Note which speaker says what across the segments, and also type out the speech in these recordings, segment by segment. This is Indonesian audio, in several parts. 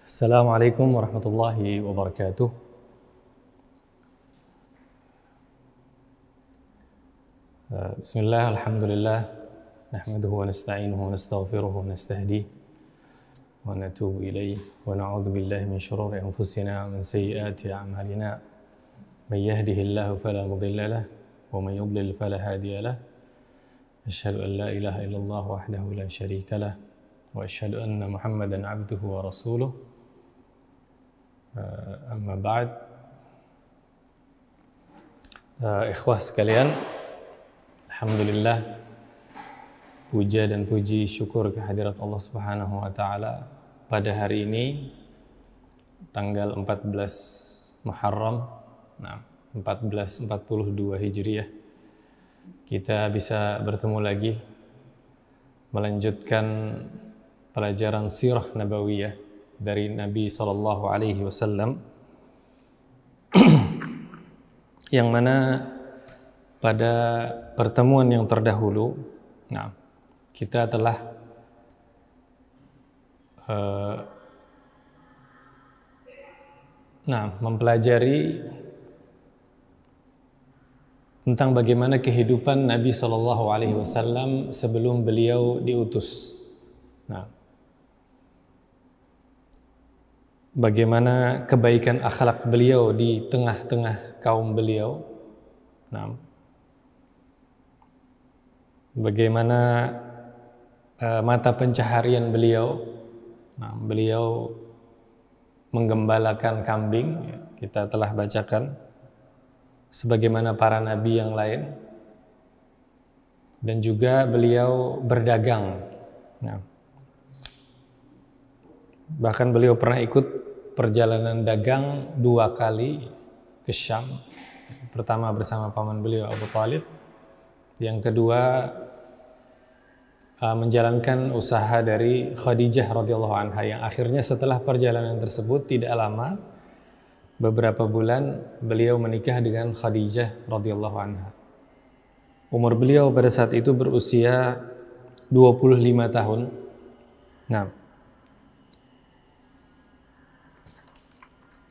Speaker 1: Assalamualaikum warahmatullahi wabarakatuh. Bismillah, alhamdulillah, nahmaduhu wa nasta'inuhu wa nastaghfiruhu wa nastahdihi wa natubu ilayhi wa na'udzu billahi min shururi anfusina wa min sayyiati a'malina. Man yahdihillahu fala mudilla lahu wa man yudlil fala hadiya lahu. Asyhadu an la ilaha illallah wahdahu la syarika lahu wa asyhadu anna Muhammadan 'abduhu wa rasuluh. Amma ba'd. Ikhwah sekalian, alhamdulillah, puja dan puji syukur kehadirat Allah Subhanahu wa taala pada hari ini tanggal 14 Muharram 1442 Hijriah kita bisa bertemu lagi melanjutkan pelajaran sirah nabawiyah dari Nabi sallallahu alaihi wasallam yang mana pada pertemuan yang terdahulu kita telah mempelajari tentang bagaimana kehidupan Nabi sallallahu alaihi wasallam sebelum beliau diutus. Bagaimana kebaikan akhlak beliau di tengah-tengah kaum beliau. Bagaimana mata pencaharian beliau. Beliau menggembalakan kambing, kita telah bacakan, sebagaimana para nabi yang lain. Dan juga beliau berdagang. Bahkan beliau pernah ikut perjalanan dagang 2 kali ke Syam. Pertama bersama paman beliau Abu Thalib. Yang kedua menjalankan usaha dari Khadijah radhiyallahu anha, yang akhirnya setelah perjalanan tersebut tidak lama, beberapa bulan, beliau menikah dengan Khadijah radhiyallahu anha. Umur beliau pada saat itu berusia 25 tahun.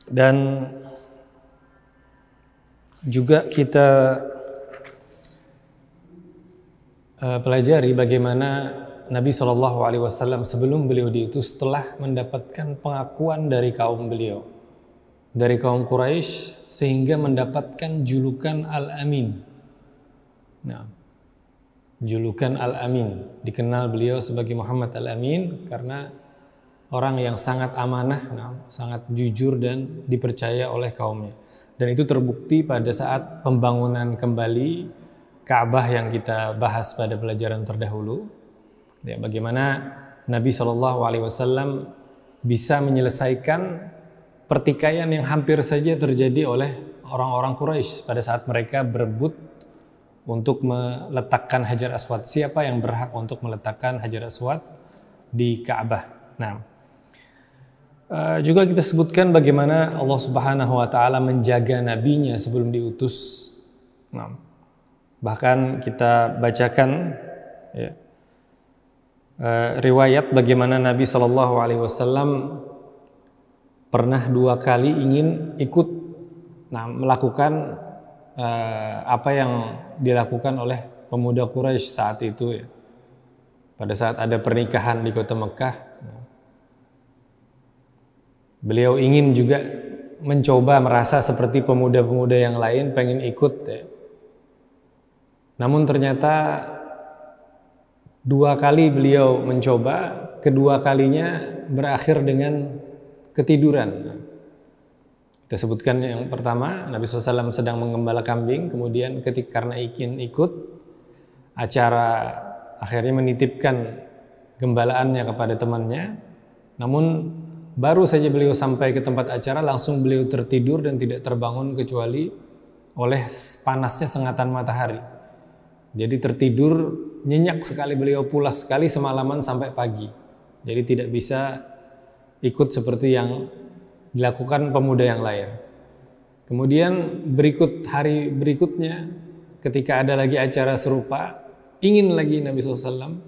Speaker 1: Dan juga kita pelajari bagaimana Nabi SAW sebelum beliau diutus telah mendapatkan pengakuan dari kaum beliau, dari kaum Quraisy, sehingga mendapatkan julukan Al-Amin. Julukan Al-Amin, dikenal beliau sebagai Muhammad Al-Amin karena orang yang sangat amanah, sangat jujur dan dipercaya oleh kaumnya. Dan itu terbukti pada saat pembangunan kembali Ka'bah yang kita bahas pada pelajaran terdahulu. Bagaimana Nabi SAW bisa menyelesaikan pertikaian yang hampir saja terjadi oleh orang-orang Quraisy pada saat mereka berebut untuk meletakkan Hajar Aswad. Siapa yang berhak untuk meletakkan Hajar Aswad di Ka'bah? Juga kita sebutkan bagaimana Allah Subhanahu wa taala menjaga nabinya sebelum diutus. Bahkan kita bacakan riwayat bagaimana Nabi sallallahu alaihi wasallam pernah 2 kali ingin ikut melakukan apa yang dilakukan oleh pemuda Quraisy saat itu, pada saat ada pernikahan di kota Mekah. Beliau ingin juga mencoba merasa seperti pemuda-pemuda yang lain, pengen ikut. Namun ternyata 2 kali beliau mencoba, kedua kalinya berakhir dengan ketiduran. Kita sebutkan yang pertama, Nabi SAW sedang menggembala kambing, kemudian karena ingin ikut acara, akhirnya menitipkan gembalaannya kepada temannya. Namun baru saja beliau sampai ke tempat acara, langsung beliau tertidur dan tidak terbangun kecuali oleh panasnya sengatan matahari. Jadi tertidur nyenyak sekali, beliau pulas sekali semalaman sampai pagi. Jadi tidak bisa ikut seperti yang dilakukan pemuda yang lain. Kemudian hari berikutnya ketika ada lagi acara serupa, ingin lagi Nabi SAW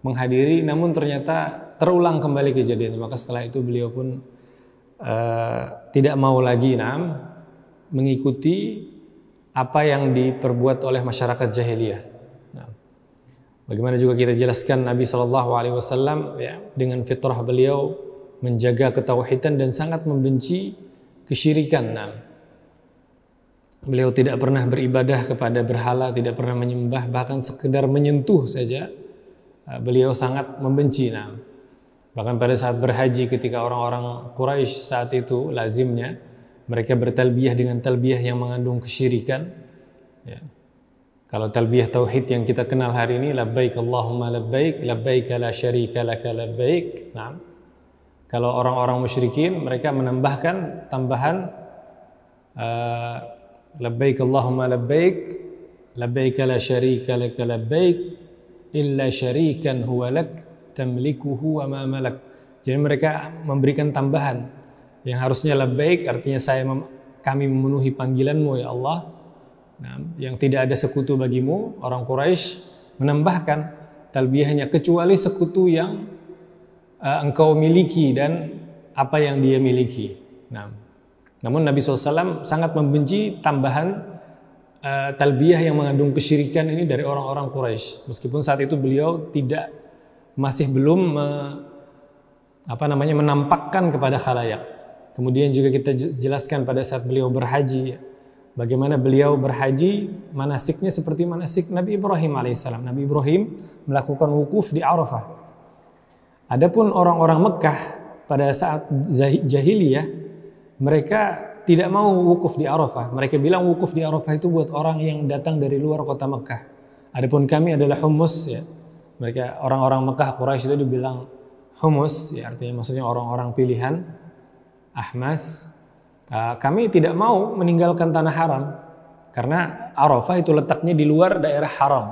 Speaker 1: menghadiri, namun ternyata terulang kembali kejadian. Maka setelah itu beliau pun tidak mau lagi mengikuti apa yang diperbuat oleh masyarakat jahiliyah. Bagaimana juga kita jelaskan Nabi SAW ya, dengan fitrah beliau menjaga ketauhidan dan sangat membenci kesyirikan. Beliau tidak pernah beribadah kepada berhala, tidak pernah menyembah, bahkan sekedar menyentuh saja beliau sangat membenci. Bahkan pada saat berhaji ketika orang-orang Quraisy saat itu lazimnya mereka bertalbiyah dengan talbiyah yang mengandung kesyirikan. Ya. Kalau talbiyah tauhid yang kita kenal hari ini, labbaik Allahumma labbaik, labbaik la syarika laka labbaik. Kalau orang-orang musyrikin mereka menambahkan tambahan labbaik Allahumma labbaik, labbaik la syarika laka labbaik, illa syarikan huwa lak tamlikuhu wa ma malak. Jadi mereka memberikan tambahan yang harusnya labbaik artinya kami memenuhi panggilanmu ya Allah. Yang tidak ada sekutu bagimu. Orang Quraisy menambahkan talbiyahnya kecuali sekutu yang engkau miliki dan apa yang dia miliki. Namun Nabi SAW sangat membenci tambahan talbiyah yang mengandung kesyirikan ini dari orang-orang Quraisy. Meskipun saat itu beliau masih belum menampakkan kepada khalayak. Kemudian juga kita jelaskan pada saat beliau berhaji, bagaimana beliau berhaji manasiknya seperti manasik Nabi Ibrahim alaihissalam. Nabi Ibrahim melakukan wukuf di Arafah. Adapun orang-orang Mekah pada saat jahiliyah mereka tidak mau wukuf di Arafah. Mereka bilang wukuf di Arafah itu buat orang yang datang dari luar kota Mekah. Adapun kami adalah humus ya. Mereka orang-orang Mekah Quraisy itu dibilang humus ya, artinya maksudnya orang-orang pilihan ahmas. Kami tidak mau meninggalkan tanah haram karena Arafah itu letaknya di luar daerah haram,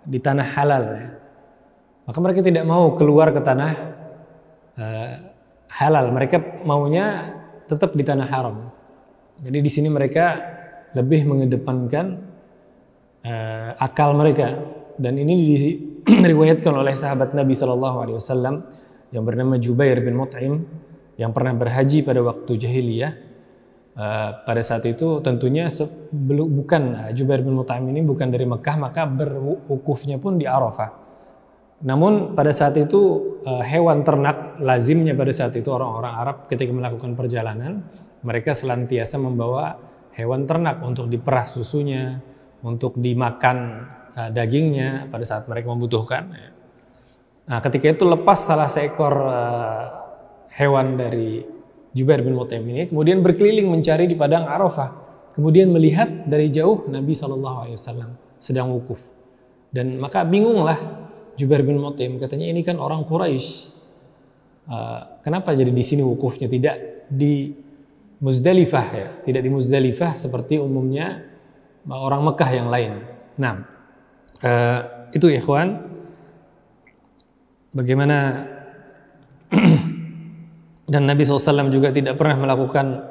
Speaker 1: di tanah halal ya. Maka mereka tidak mau keluar ke tanah halal. Mereka maunya tetap di tanah haram. Jadi di sini mereka lebih mengedepankan akal mereka, dan ini diriwayatkan oleh sahabat Nabi SAW yang bernama Jubair bin Mut'im yang pernah berhaji pada waktu jahiliyah. Pada saat itu tentunya bukan Jubair bin Mut'im ini bukan dari Mekah, maka berwukufnya pun di Arafah. Namun pada saat itu hewan ternak lazimnya pada saat itu orang-orang Arab ketika melakukan perjalanan mereka senantiasa membawa hewan ternak untuk diperah susunya, untuk dimakan dagingnya pada saat mereka membutuhkan. Nah, ketika itu lepas salah seekor hewan dari Jubair bin Mut'im ini, kemudian berkeliling mencari di padang Arafah, kemudian melihat dari jauh Nabi SAW sedang wukuf, dan maka bingunglah Jubair bin Mut'im, katanya ini kan orang Quraisy, kenapa jadi di sini wukufnya tidak di Muzdalifah ya, tidak di Muzdalifah seperti umumnya orang Mekah yang lain. Nah, itu ikhwan, bagaimana dan Nabi SAW juga tidak pernah melakukan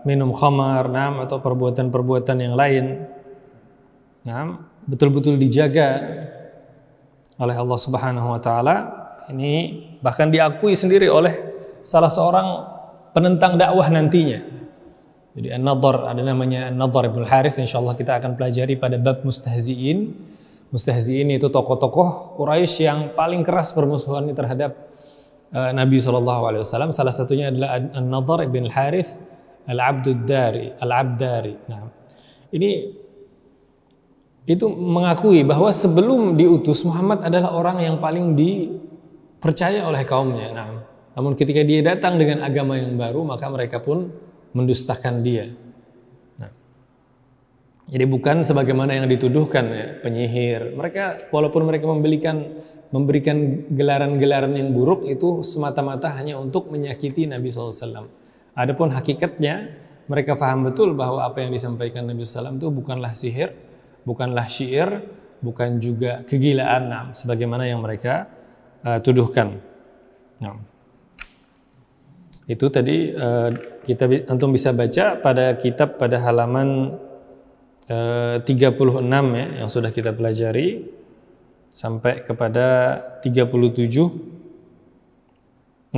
Speaker 1: minum khamar, atau perbuatan-perbuatan yang lain. Betul-betul dijaga oleh Allah Subhanahu wa taala. Ini bahkan diakui sendiri oleh salah seorang penentang dakwah nantinya. Jadi An-Nadhr, ada namanya An-Nadhr ibn Harith, insyaallah kita akan pelajari pada bab mustahzi'in. Mustahzi'in itu tokoh-tokoh Quraisy yang paling keras permusuhannya terhadap Nabi SAW. Salah satunya adalah An-Nadhr ibn Harith Al-Abdari. Nah, ini itu mengakui bahwa sebelum diutus Muhammad adalah orang yang paling dipercaya oleh kaumnya. Namun ketika dia datang dengan agama yang baru, maka mereka pun mendustakan dia. Jadi bukan sebagaimana yang dituduhkan ya, penyihir. Mereka walaupun mereka memberikan gelaran-gelaran yang buruk itu semata-mata hanya untuk menyakiti Nabi SAW. Adapun hakikatnya mereka paham betul bahwa apa yang disampaikan Nabi SAW itu bukanlah sihir, bukanlah syair, bukan juga kegilaan, sebagaimana yang mereka tuduhkan. Itu tadi kita antum bisa baca pada kitab pada halaman 36 ya, yang sudah kita pelajari sampai kepada 37.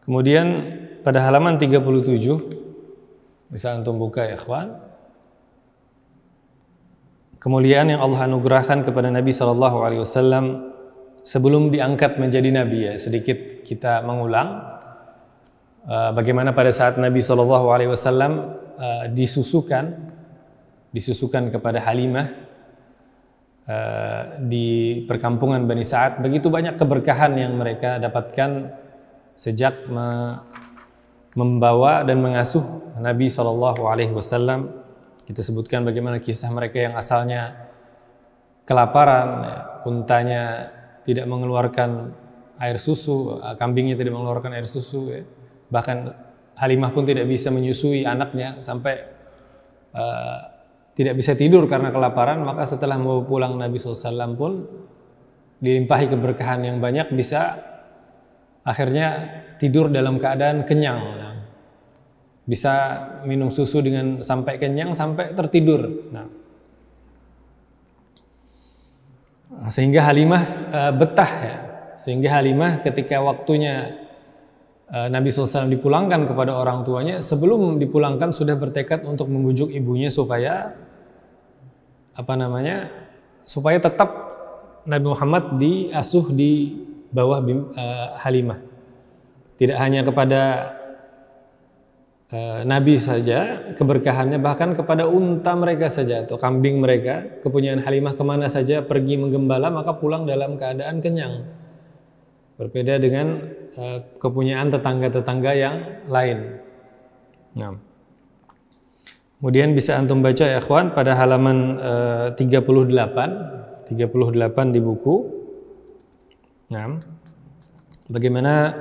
Speaker 1: Kemudian pada halaman 37 bisa antum buka ya ikhwan. Kemuliaan yang Allah anugerahkan kepada Nabi SAW sebelum diangkat menjadi Nabi ya. Sedikit kita mengulang bagaimana pada saat Nabi SAW disusukan kepada Halimah di perkampungan Bani Sa'ad. Begitu banyak keberkahan yang mereka dapatkan sejak membawa dan mengasuh Nabi SAW. Kita sebutkan bagaimana kisah mereka yang asalnya kelaparan, untanya tidak mengeluarkan air susu, kambingnya tidak mengeluarkan air susu, bahkan Halimah pun tidak bisa menyusui anaknya sampai tidak bisa tidur karena kelaparan. Maka setelah membawa pulang Nabi SAW pun dilimpahi keberkahan yang banyak, bisa akhirnya tidur dalam keadaan kenyang. Bisa minum susu dengan sampai kenyang, sampai tertidur. Sehingga Halimah betah ya. Sehingga Halimah ketika waktunya Nabi SAW dipulangkan kepada orang tuanya, sebelum dipulangkan sudah bertekad untuk membujuk ibunya supaya supaya tetap Nabi Muhammad diasuh di bawah Halimah. Tidak hanya kepada Nabi saja keberkahannya, bahkan kepada unta mereka saja atau kambing mereka, kepunyaan Halimah, kemana saja pergi menggembala maka pulang dalam keadaan kenyang. Berbeda dengan kepunyaan tetangga-tetangga yang lain. Nah, kemudian bisa antum baca ya ikhwan pada halaman 38 di buku. Nah, bagaimana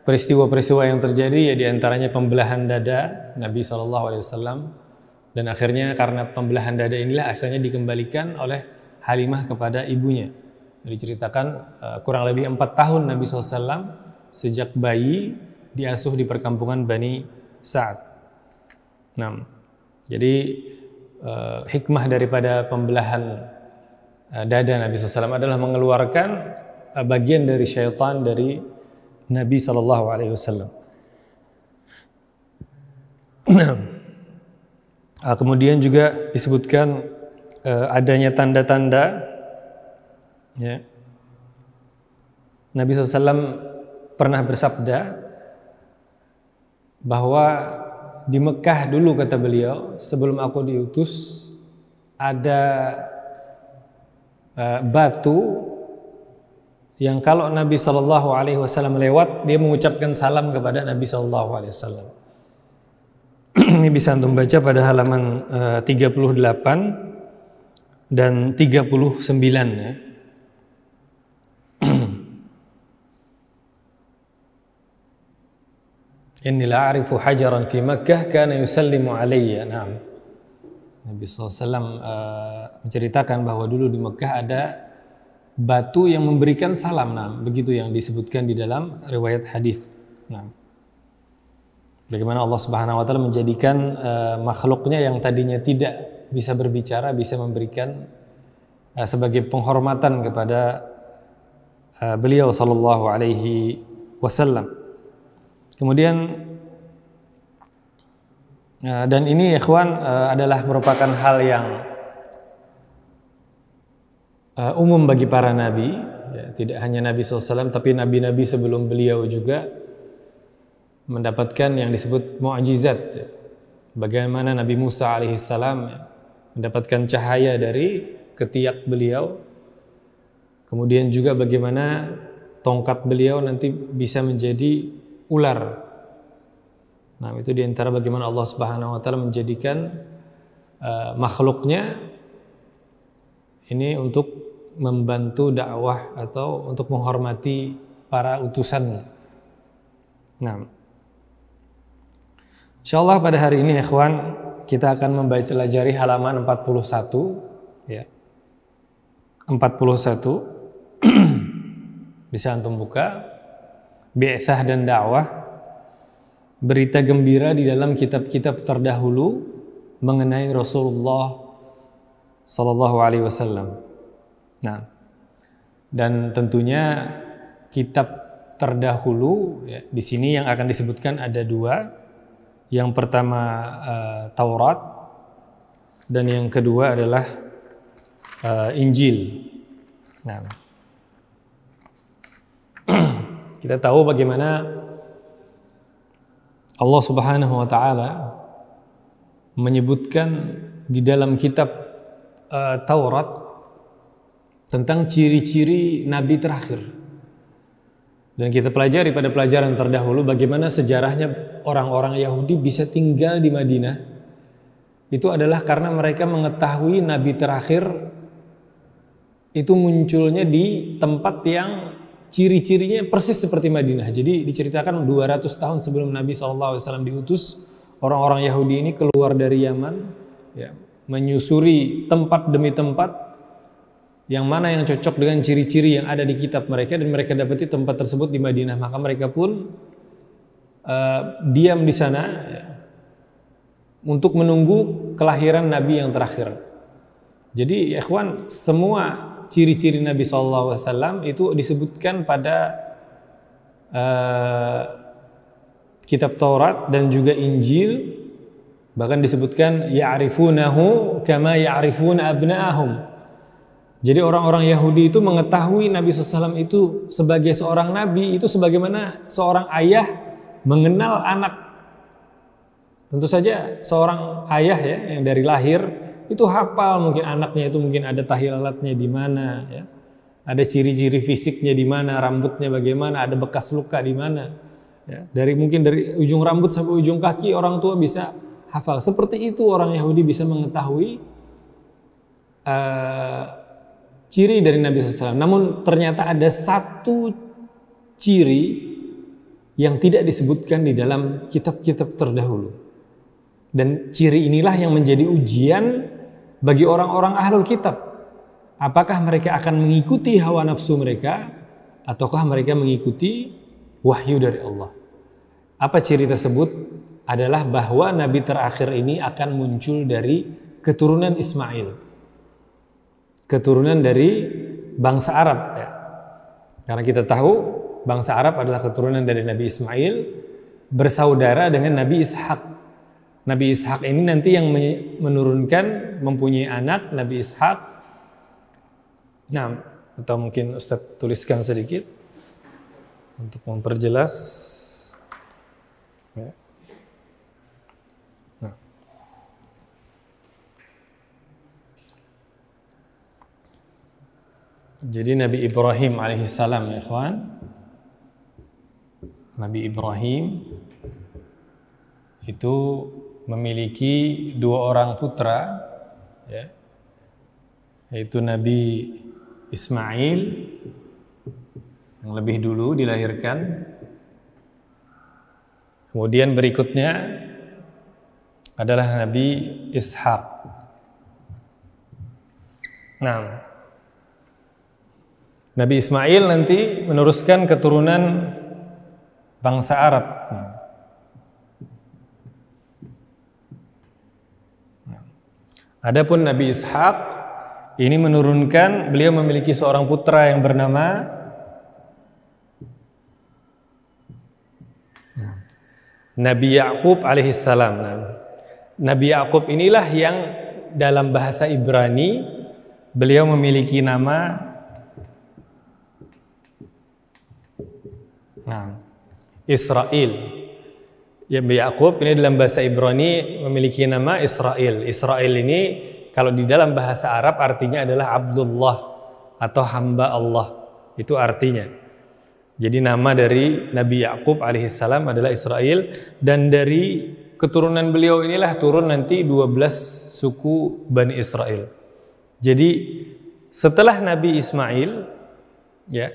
Speaker 1: peristiwa-peristiwa yang terjadi, ya diantaranya pembelahan dada Nabi SAW, dan akhirnya karena pembelahan dada inilah akhirnya dikembalikan oleh Halimah kepada ibunya. Diceritakan kurang lebih 4 tahun Nabi SAW sejak bayi diasuh di perkampungan Bani Sa'ad. Nah, jadi hikmah daripada pembelahan dada Nabi SAW adalah mengeluarkan bagian dari syaitan dari Nabi SAW. Kemudian juga disebutkan adanya tanda-tanda ya. Nabi SAW pernah bersabda bahwa di Mekah dulu, kata beliau, sebelum aku diutus, ada batu yang kalau Nabi SAW lewat, dia mengucapkan salam kepada Nabi SAW. Ini bisa antum baca pada halaman 38 dan 39 ya. Inni la'arifu hajaran fi Makkah kana yusallimu alayya. Nah, Nabi SAW menceritakan bahwa dulu di Mekah ada batu yang memberikan salam. Nah, begitu yang disebutkan di dalam riwayat hadis. Nah, bagaimana Allah Subhanahu wa taala menjadikan makhluknya yang tadinya tidak bisa berbicara bisa memberikan sebagai penghormatan kepada beliau sallallahu alaihi wasallam. Kemudian dan ini ikhwan adalah merupakan hal yang umum bagi para nabi, ya, tidak hanya Nabi SAW, tapi nabi-nabi sebelum beliau juga mendapatkan yang disebut mu'jizat. Ya. Bagaimana Nabi Musa alaihissalam mendapatkan cahaya dari ketiak beliau, kemudian juga bagaimana tongkat beliau nanti bisa menjadi ular. Nah, itu diantara bagaimana Allah Subhanahu Wa Taala menjadikan makhluknya ini untuk membantu dakwah atau untuk menghormati para utusannya. Nah, insyaallah pada hari ini ikhwan kita akan mempelajari halaman 41 ya. 41 bisa antum buka, bi'tsah dan dakwah, berita gembira di dalam kitab-kitab terdahulu mengenai Rasulullah sallallahu alaihi wasallam. Nah, dan tentunya kitab terdahulu, ya, di sini yang akan disebutkan ada dua. Yang pertama Taurat dan yang kedua adalah Injil. Nah, kita tahu bagaimana Allah Subhanahu wa taala menyebutkan di dalam kitab Taurat tentang ciri-ciri nabi terakhir. Dan kita pelajari pada pelajaran terdahulu bagaimana sejarahnya orang-orang Yahudi bisa tinggal di Madinah. Itu adalah karena mereka mengetahui nabi terakhir itu munculnya di tempat yang ciri-cirinya persis seperti Madinah. Jadi diceritakan 200 tahun sebelum Nabi SAW diutus, orang-orang Yahudi ini keluar dari Yaman, ya, menyusuri tempat demi tempat yang mana yang cocok dengan ciri-ciri yang ada di kitab mereka, dan mereka dapati tempat tersebut di Madinah. Maka mereka pun diam di sana, ya, untuk menunggu kelahiran Nabi yang terakhir. Jadi ya ikhwan, semua ciri-ciri Nabi SAW itu disebutkan pada kitab Taurat dan juga Injil. Bahkan disebutkan ya'rifunahu kama ya'rifuna abna'ahum. Jadi orang-orang Yahudi itu mengetahui Nabi SAW itu sebagai seorang nabi itu sebagaimana seorang ayah mengenal anak. Tentu saja seorang ayah, ya, yang dari lahir itu hafal mungkin anaknya itu mungkin ada tahi lalatnya di mana, ya, ada ciri-ciri fisiknya di mana, rambutnya bagaimana, ada bekas luka di mana, ya, mungkin dari ujung rambut sampai ujung kaki orang tua bisa hafal. Seperti itu orang Yahudi bisa mengetahui ciri dari Nabi SAW. Namun ternyata ada satu ciri yang tidak disebutkan di dalam kitab-kitab terdahulu. Dan ciri inilah yang menjadi ujian bagi orang-orang ahlul kitab. Apakah mereka akan mengikuti hawa nafsu mereka ataukah mereka mengikuti wahyu dari Allah? Apa ciri tersebut? Adalah bahwa Nabi terakhir ini akan muncul dari keturunan Ismail. Keturunan dari bangsa Arab, ya. Karena kita tahu bangsa Arab adalah keturunan dari Nabi Ismail bersaudara dengan Nabi Ishak. Nabi Ishak ini nanti yang menurunkan, mempunyai anak Nabi Ishak. Nah, atau mungkin Ustaz tuliskan sedikit untuk memperjelas. Ya. Nah. Jadi Nabi Ibrahim alaihissalam, ya ikhwan. Nabi Ibrahim itu memiliki dua orang putra, ya, yaitu Nabi Ismail yang lebih dulu dilahirkan, kemudian berikutnya adalah Nabi Ishak. Nah, Nabi Ismail nanti meneruskan keturunan bangsa Arab. Adapun Nabi Ishak ini menurunkan, beliau memiliki seorang putra yang bernama Nabi Ya'qub alaihissalam. Nabi Ya'qub inilah yang dalam bahasa Ibrani beliau memiliki nama Israel. Ya, Ya'qub ini dalam bahasa Ibrani memiliki nama Israel. Israel ini kalau di dalam bahasa Arab artinya adalah Abdullah atau hamba Allah. Itu artinya. Jadi nama dari Nabi Ya'qub alaihissalam adalah Israel, dan dari keturunan beliau inilah turun nanti 12 suku Bani Israel. Jadi setelah Nabi Ismail, ya,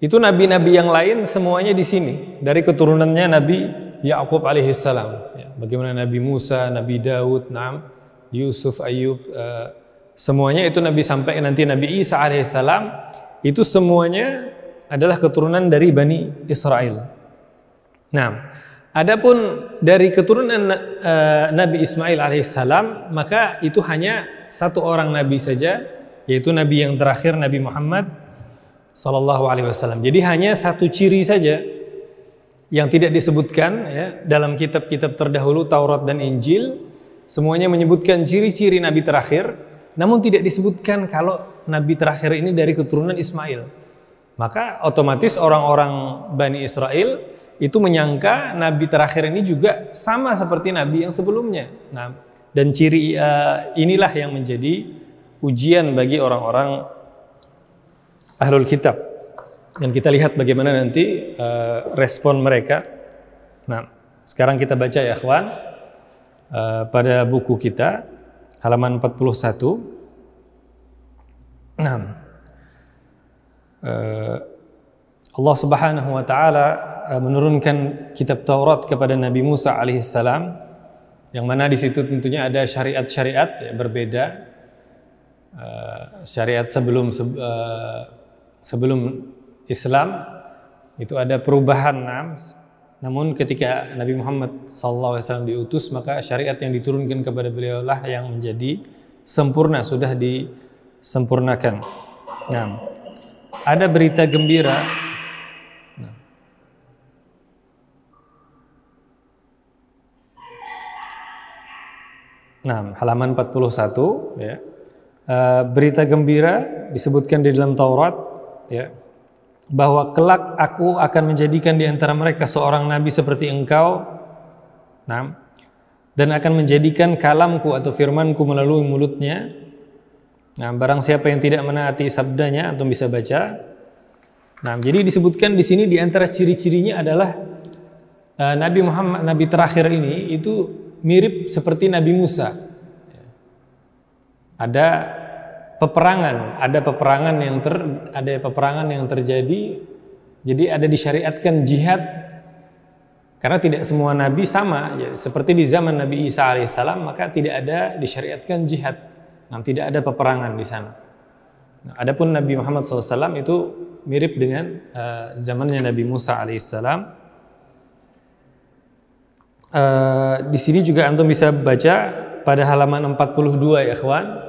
Speaker 1: itu nabi-nabi yang lain semuanya di sini dari keturunannya Nabi Ya'qub alaihissalam, ya, bagaimana Nabi Musa, Nabi Daud, Yusuf, Ayub, semuanya itu Nabi, sampai nanti Nabi Isa alaihissalam, itu semuanya adalah keturunan dari Bani Israel. Nah, adapun dari keturunan Nabi Ismail alaihissalam, maka itu hanya satu orang Nabi saja, yaitu Nabi yang terakhir, Nabi Muhammad Sallallahu alaihi wasallam. Jadi hanya satu ciri saja yang tidak disebutkan ya dalam kitab-kitab terdahulu Taurat dan Injil. Semuanya menyebutkan ciri-ciri nabi terakhir, namun tidak disebutkan kalau nabi terakhir ini dari keturunan Ismail. Maka otomatis orang-orang Bani Israel itu menyangka nabi terakhir ini juga sama seperti nabi yang sebelumnya. Nah, dan ciri inilah yang menjadi ujian bagi orang-orang Ahlul Kitab. Dan kita lihat bagaimana nanti respon mereka. Nah, sekarang kita baca ya ikhwan, pada buku kita halaman 41. Nah, Allah Subhanahu wa taala menurunkan kitab Taurat kepada Nabi Musa alaihissalam, yang mana di situ tentunya ada syariat-syariat ya, berbeda. Syariat sebelum Islam itu ada perubahan, namun ketika Nabi Muhammad SAW diutus, maka syariat yang diturunkan kepada beliau lah yang menjadi sempurna, sudah disempurnakan. Nah, ada berita gembira. Nah, halaman 41 ya. Berita gembira disebutkan di dalam Taurat ya, bahwa kelak aku akan menjadikan di antara mereka seorang nabi seperti engkau, dan akan menjadikan kalamku atau firmanku melalui mulutnya. Nah, barang siapa yang tidak menaati sabdanya, atau bisa baca. Nah, jadi disebutkan di sini di antara ciri-cirinya adalah Nabi Muhammad, nabi terakhir ini itu mirip seperti Nabi Musa. Ada peperangan yang terjadi. Jadi ada disyariatkan jihad, karena tidak semua nabi sama ya. Seperti di zaman Nabi Isa alaihissalam, maka tidak ada disyariatkan jihad. Nah, tidak ada peperangan di sana. Nah, adapun Nabi Muhammad SAW itu mirip dengan zamannya Nabi Musa alaihissalam. Di sini juga antum bisa baca pada halaman 42 ya ikhwan.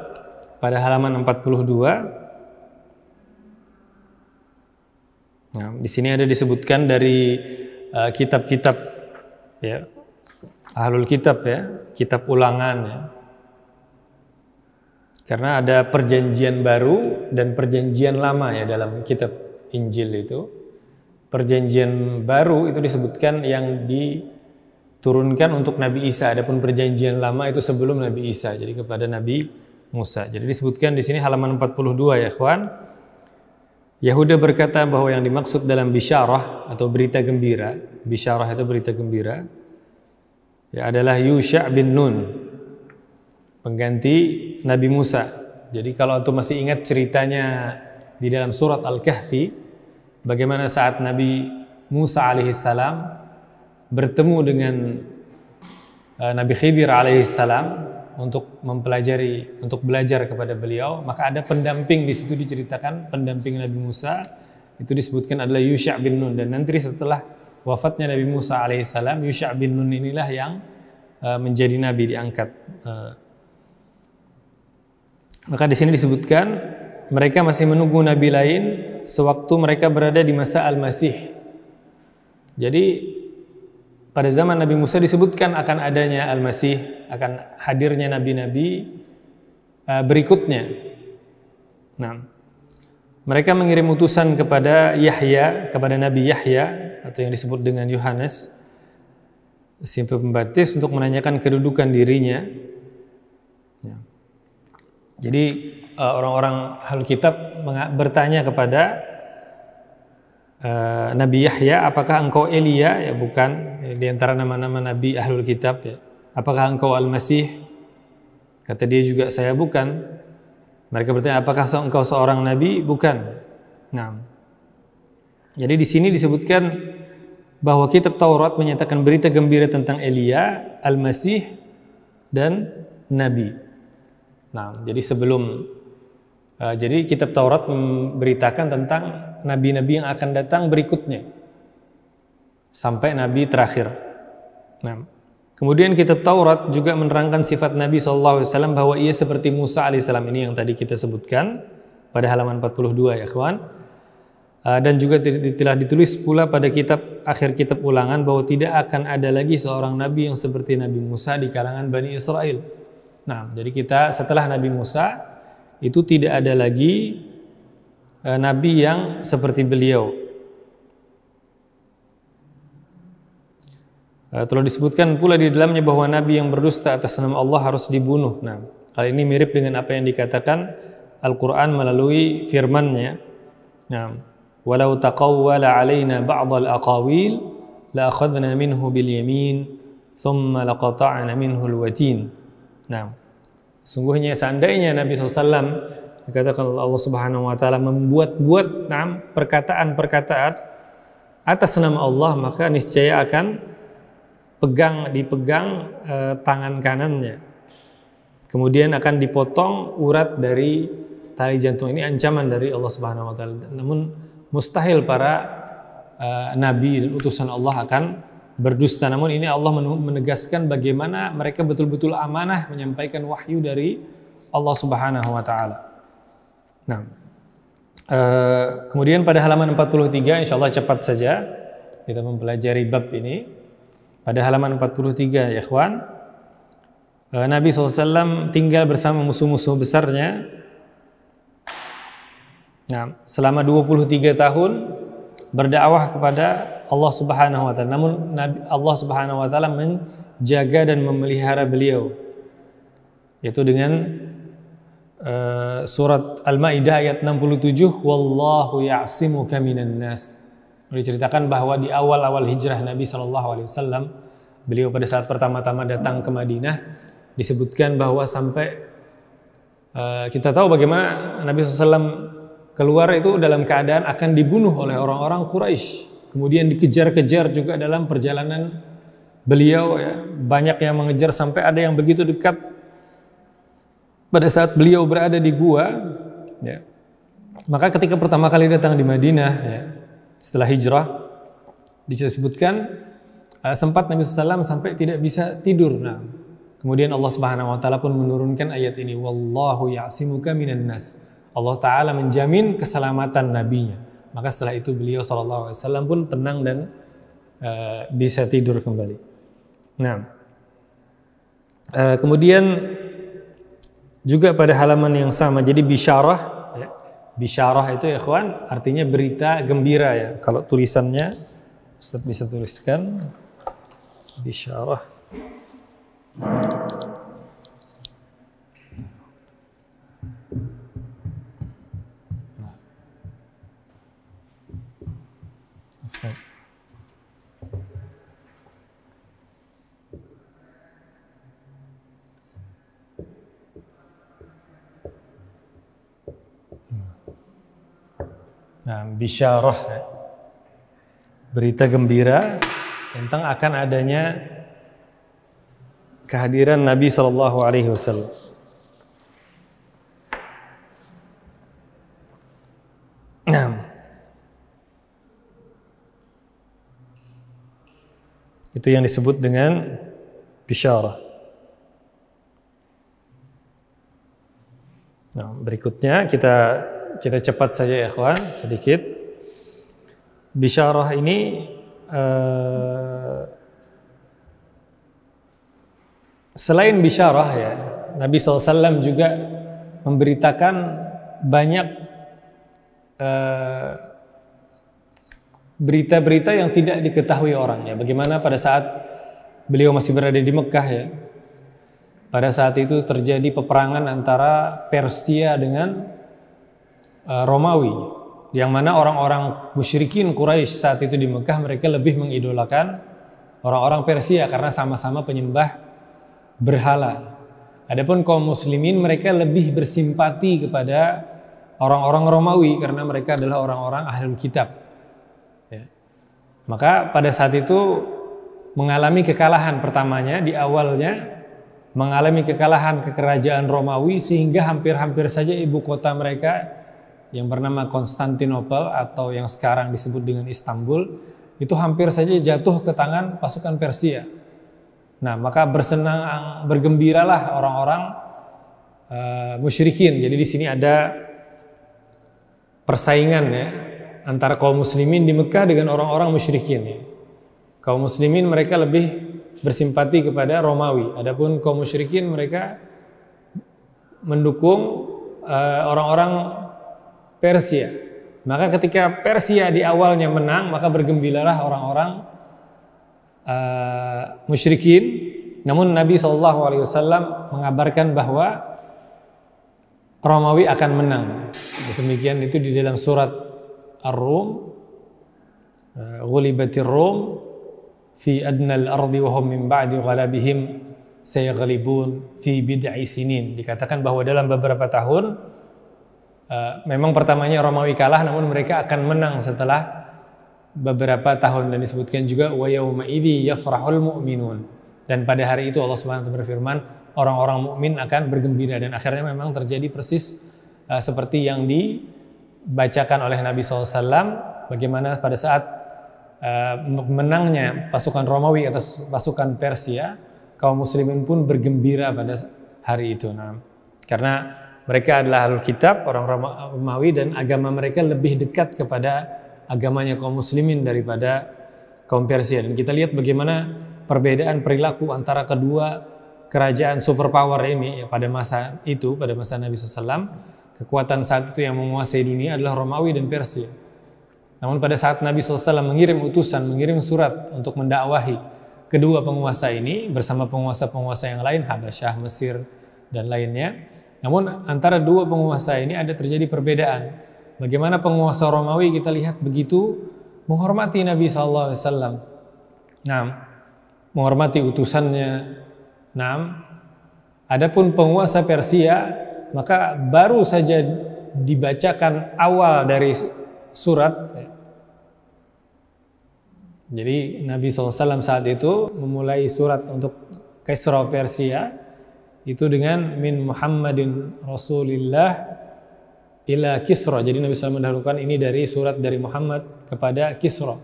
Speaker 1: Pada halaman 42. Nah, di sini ada disebutkan dari kitab-kitab ya, Ahlul Kitab ya, kitab ulangan ya. Karena ada perjanjian baru dan perjanjian lama ya dalam kitab Injil itu. Perjanjian baru itu disebutkan yang diturunkan untuk Nabi Isa, adapun perjanjian lama itu sebelum Nabi Isa, jadi kepada Nabi Musa. Jadi disebutkan di sini halaman 42 ya ikhwan. Yahuda berkata bahwa yang dimaksud dalam bisyarah atau berita gembira, bisyarah itu berita gembira, ya adalah Yusha' bin Nun, pengganti Nabi Musa. Jadi kalau antum masih ingat ceritanya di dalam surat Al-Kahfi, bagaimana saat Nabi Musa alaihissalam bertemu dengan Nabi Khidir alaihissalam untuk belajar kepada beliau, maka ada pendamping di situ diceritakan, pendamping Nabi Musa itu disebutkan adalah Yusha' bin Nun, dan nanti setelah wafatnya Nabi Musa alaihissalam, Yusha' bin Nun inilah yang menjadi nabi, diangkat. Maka di sini disebutkan mereka masih menunggu nabi lain sewaktu mereka berada di masa Al-Masih. Jadi pada zaman Nabi Musa disebutkan akan adanya Al-Masih, akan hadirnya nabi-nabi berikutnya. Nah, mereka mengirim utusan kepada Yahya, kepada Nabi Yahya atau yang disebut dengan Yohanes, si pembaptis, untuk menanyakan kedudukan dirinya. Ya. Jadi orang-orang Ahlul Kitab bertanya kepada Nabi Yahya, apakah engkau Elia? Ya bukan, di antara nama-nama Nabi Ahlul Kitab ya. Apakah engkau Al-Masih? Kata dia juga, saya bukan. Mereka bertanya, apakah engkau seorang nabi? Bukan. Nah, jadi di sini disebutkan bahwa kitab Taurat menyatakan berita gembira tentang Elia, Al-Masih, dan Nabi. Nah, jadi kitab Taurat memberitakan tentang nabi-nabi yang akan datang berikutnya sampai nabi terakhir. Nah, kemudian kitab Taurat juga menerangkan sifat Nabi SAW bahwa ia seperti Musa AS. Ini yang tadi kita sebutkan pada halaman 42 ya kawan. Dan juga telah ditulis pula pada akhir kitab ulangan bahwa tidak akan ada lagi seorang nabi yang seperti Nabi Musa di kalangan Bani Israel. Nah, jadi kita setelah Nabi Musa itu tidak ada lagi nabi yang seperti beliau. Telah disebutkan pula di dalamnya bahwa nabi yang berdusta atas nama Allah harus dibunuh. Nah, hal ini mirip dengan apa yang dikatakan Al-Quran melalui firman-Nya. Nah, walau taqawwala alaina ba'dal aqawil la akhadna minhu bil yamin thumma laqata'na minhu al watin. Nah, sungguhnya seandainya Nabi SAW dikatakan Allah Subhanahu wa taala membuat-buat perkataan-perkataan atas nama Allah, maka niscaya akan dipegang tangan kanannya. Kemudian akan dipotong urat dari tali jantung. Ini ancaman dari Allah Subhanahu wa taala. Namun mustahil para nabi dan utusan Allah akan berdusta. Namun ini Allah menegaskan bagaimana mereka betul-betul amanah menyampaikan wahyu dari Allah Subhanahu wa taala. Nah, kemudian pada halaman 43, insyaallah cepat saja kita mempelajari bab ini. Pada halaman 43 ya ikhwan, Nabi SAW tinggal bersama musuh-musuh besarnya. Nah, selama 23 tahun berdakwah kepada Allah Subhanahu wa taala. Namun Allah Subhanahu wa taala menjaga dan memelihara beliau. Yaitu dengan surat Al-Maidah ayat 67, wallahu ya'simuka minan nas. Diceritakan bahwa di awal-awal hijrah Nabi SAW, beliau pada saat pertama-tama datang ke Madinah, disebutkan bahwa sampai kita tahu bagaimana Nabi SAW keluar itu dalam keadaan akan dibunuh oleh orang-orang Quraisy. Kemudian dikejar-kejar juga dalam perjalanan beliau, ya. Banyak yang mengejar sampai ada yang begitu dekat pada saat beliau berada di gua, ya. Maka ketika pertama kali datang di Madinah, ya, setelah hijrah, disebutkan sempat Nabi SAW sampai tidak bisa tidur. Nah, kemudian Allah Subhanahu wa taala pun menurunkan ayat ini, wallahu ya'simuka minan nas. Allah taala menjamin keselamatan nabinya. Maka setelah itu beliau sallallahu alaihi wasallam pun tenang dan bisa tidur kembali. Nah, kemudian juga pada halaman yang sama, jadi bisyarah, ya. Bisyarah itu ya ikhwan artinya berita gembira, ya. Kalau tulisannya Ustaz bisa tuliskan bisyarah. Nah, bisyarah, ya. Berita gembira tentang akan adanya kehadiran Nabi Sallallahu Alaihi Wasallam. Nah, itu yang disebut dengan bisyarah. Nah, berikutnya kita cepat saja ya ikhwan sedikit. Bisyarah ini selain bisyarah, ya, Nabi SAW juga memberitakan banyak berita-berita yang tidak diketahui orang, ya. Bagaimana pada saat beliau masih berada di Mekah, ya, pada saat itu terjadi peperangan antara Persia dengan Romawi, yang mana orang-orang musyrikin Quraisy saat itu di Mekah mereka lebih mengidolakan orang-orang Persia karena sama-sama penyembah berhala. Adapun kaum muslimin mereka lebih bersimpati kepada orang-orang Romawi karena mereka adalah orang-orang ahlul kitab, ya. Maka pada saat itu mengalami kekalahan pertamanya, di awalnya mengalami kekalahan kerajaan Romawi sehingga hampir-hampir saja ibu kota mereka yang bernama Konstantinopel atau yang sekarang disebut dengan Istanbul itu hampir saja jatuh ke tangan pasukan Persia. Nah, maka bergembiralah orang-orang musyrikin. Jadi di sini ada persaingan, ya, antara kaum muslimin di Mekah dengan orang-orang musyrikin. Ya. Kaum muslimin mereka lebih bersimpati kepada Romawi. Adapun kaum musyrikin mereka mendukung orang-orang Persia. Maka ketika Persia di awalnya menang, maka bergembiralah orang-orang musyrikin. Namun Nabi SAW mengabarkan bahwa Romawi akan menang. Demikian itu di dalam surat Ar-Rum, ghulibatir Rum fi adnal ardi wa hum min ba'di ghalabihim sayaghlibun fi bid'i sinin. Dikatakan bahwa dalam beberapa tahun memang pertamanya Romawi kalah, namun mereka akan menang setelah beberapa tahun. Dan disebutkan juga wa yauma idzi yafrahul mu'minun, dan pada hari itu Allah Subhanahu wa taala berfirman, orang-orang mukmin akan bergembira. Dan akhirnya memang terjadi persis seperti yang dibacakan oleh Nabi SAW, bagaimana pada saat menangnya pasukan Romawi atas pasukan Persia, kaum muslimin pun bergembira pada hari itu. Nah, karena mereka adalah ahlul kitab, orang Romawi, dan agama mereka lebih dekat kepada agamanya kaum muslimin daripada kaum Persia. Dan kita lihat bagaimana perbedaan perilaku antara kedua kerajaan superpower ini ya, pada masa itu, pada masa Nabi SAW. Kekuatan saat itu yang menguasai dunia adalah Romawi dan Persia. Namun pada saat Nabi SAW mengirim utusan, mengirim surat untuk mendakwahi kedua penguasa ini bersama penguasa-penguasa yang lain, Habasyah, Mesir, dan lainnya. Namun antara dua penguasa ini ada terjadi perbedaan. Bagaimana penguasa Romawi kita lihat begitu menghormati Nabi SAW. Nah, menghormati utusannya. Nah, adapun penguasa Persia, maka baru saja dibacakan awal dari surat. Jadi Nabi SAW saat itu memulai surat untuk Kisra Persia itu dengan min Muhammadin Rasulillah ila Kisra. Jadi Nabi SAW mendahulukan ini dari surat dari Muhammad kepada Kisra.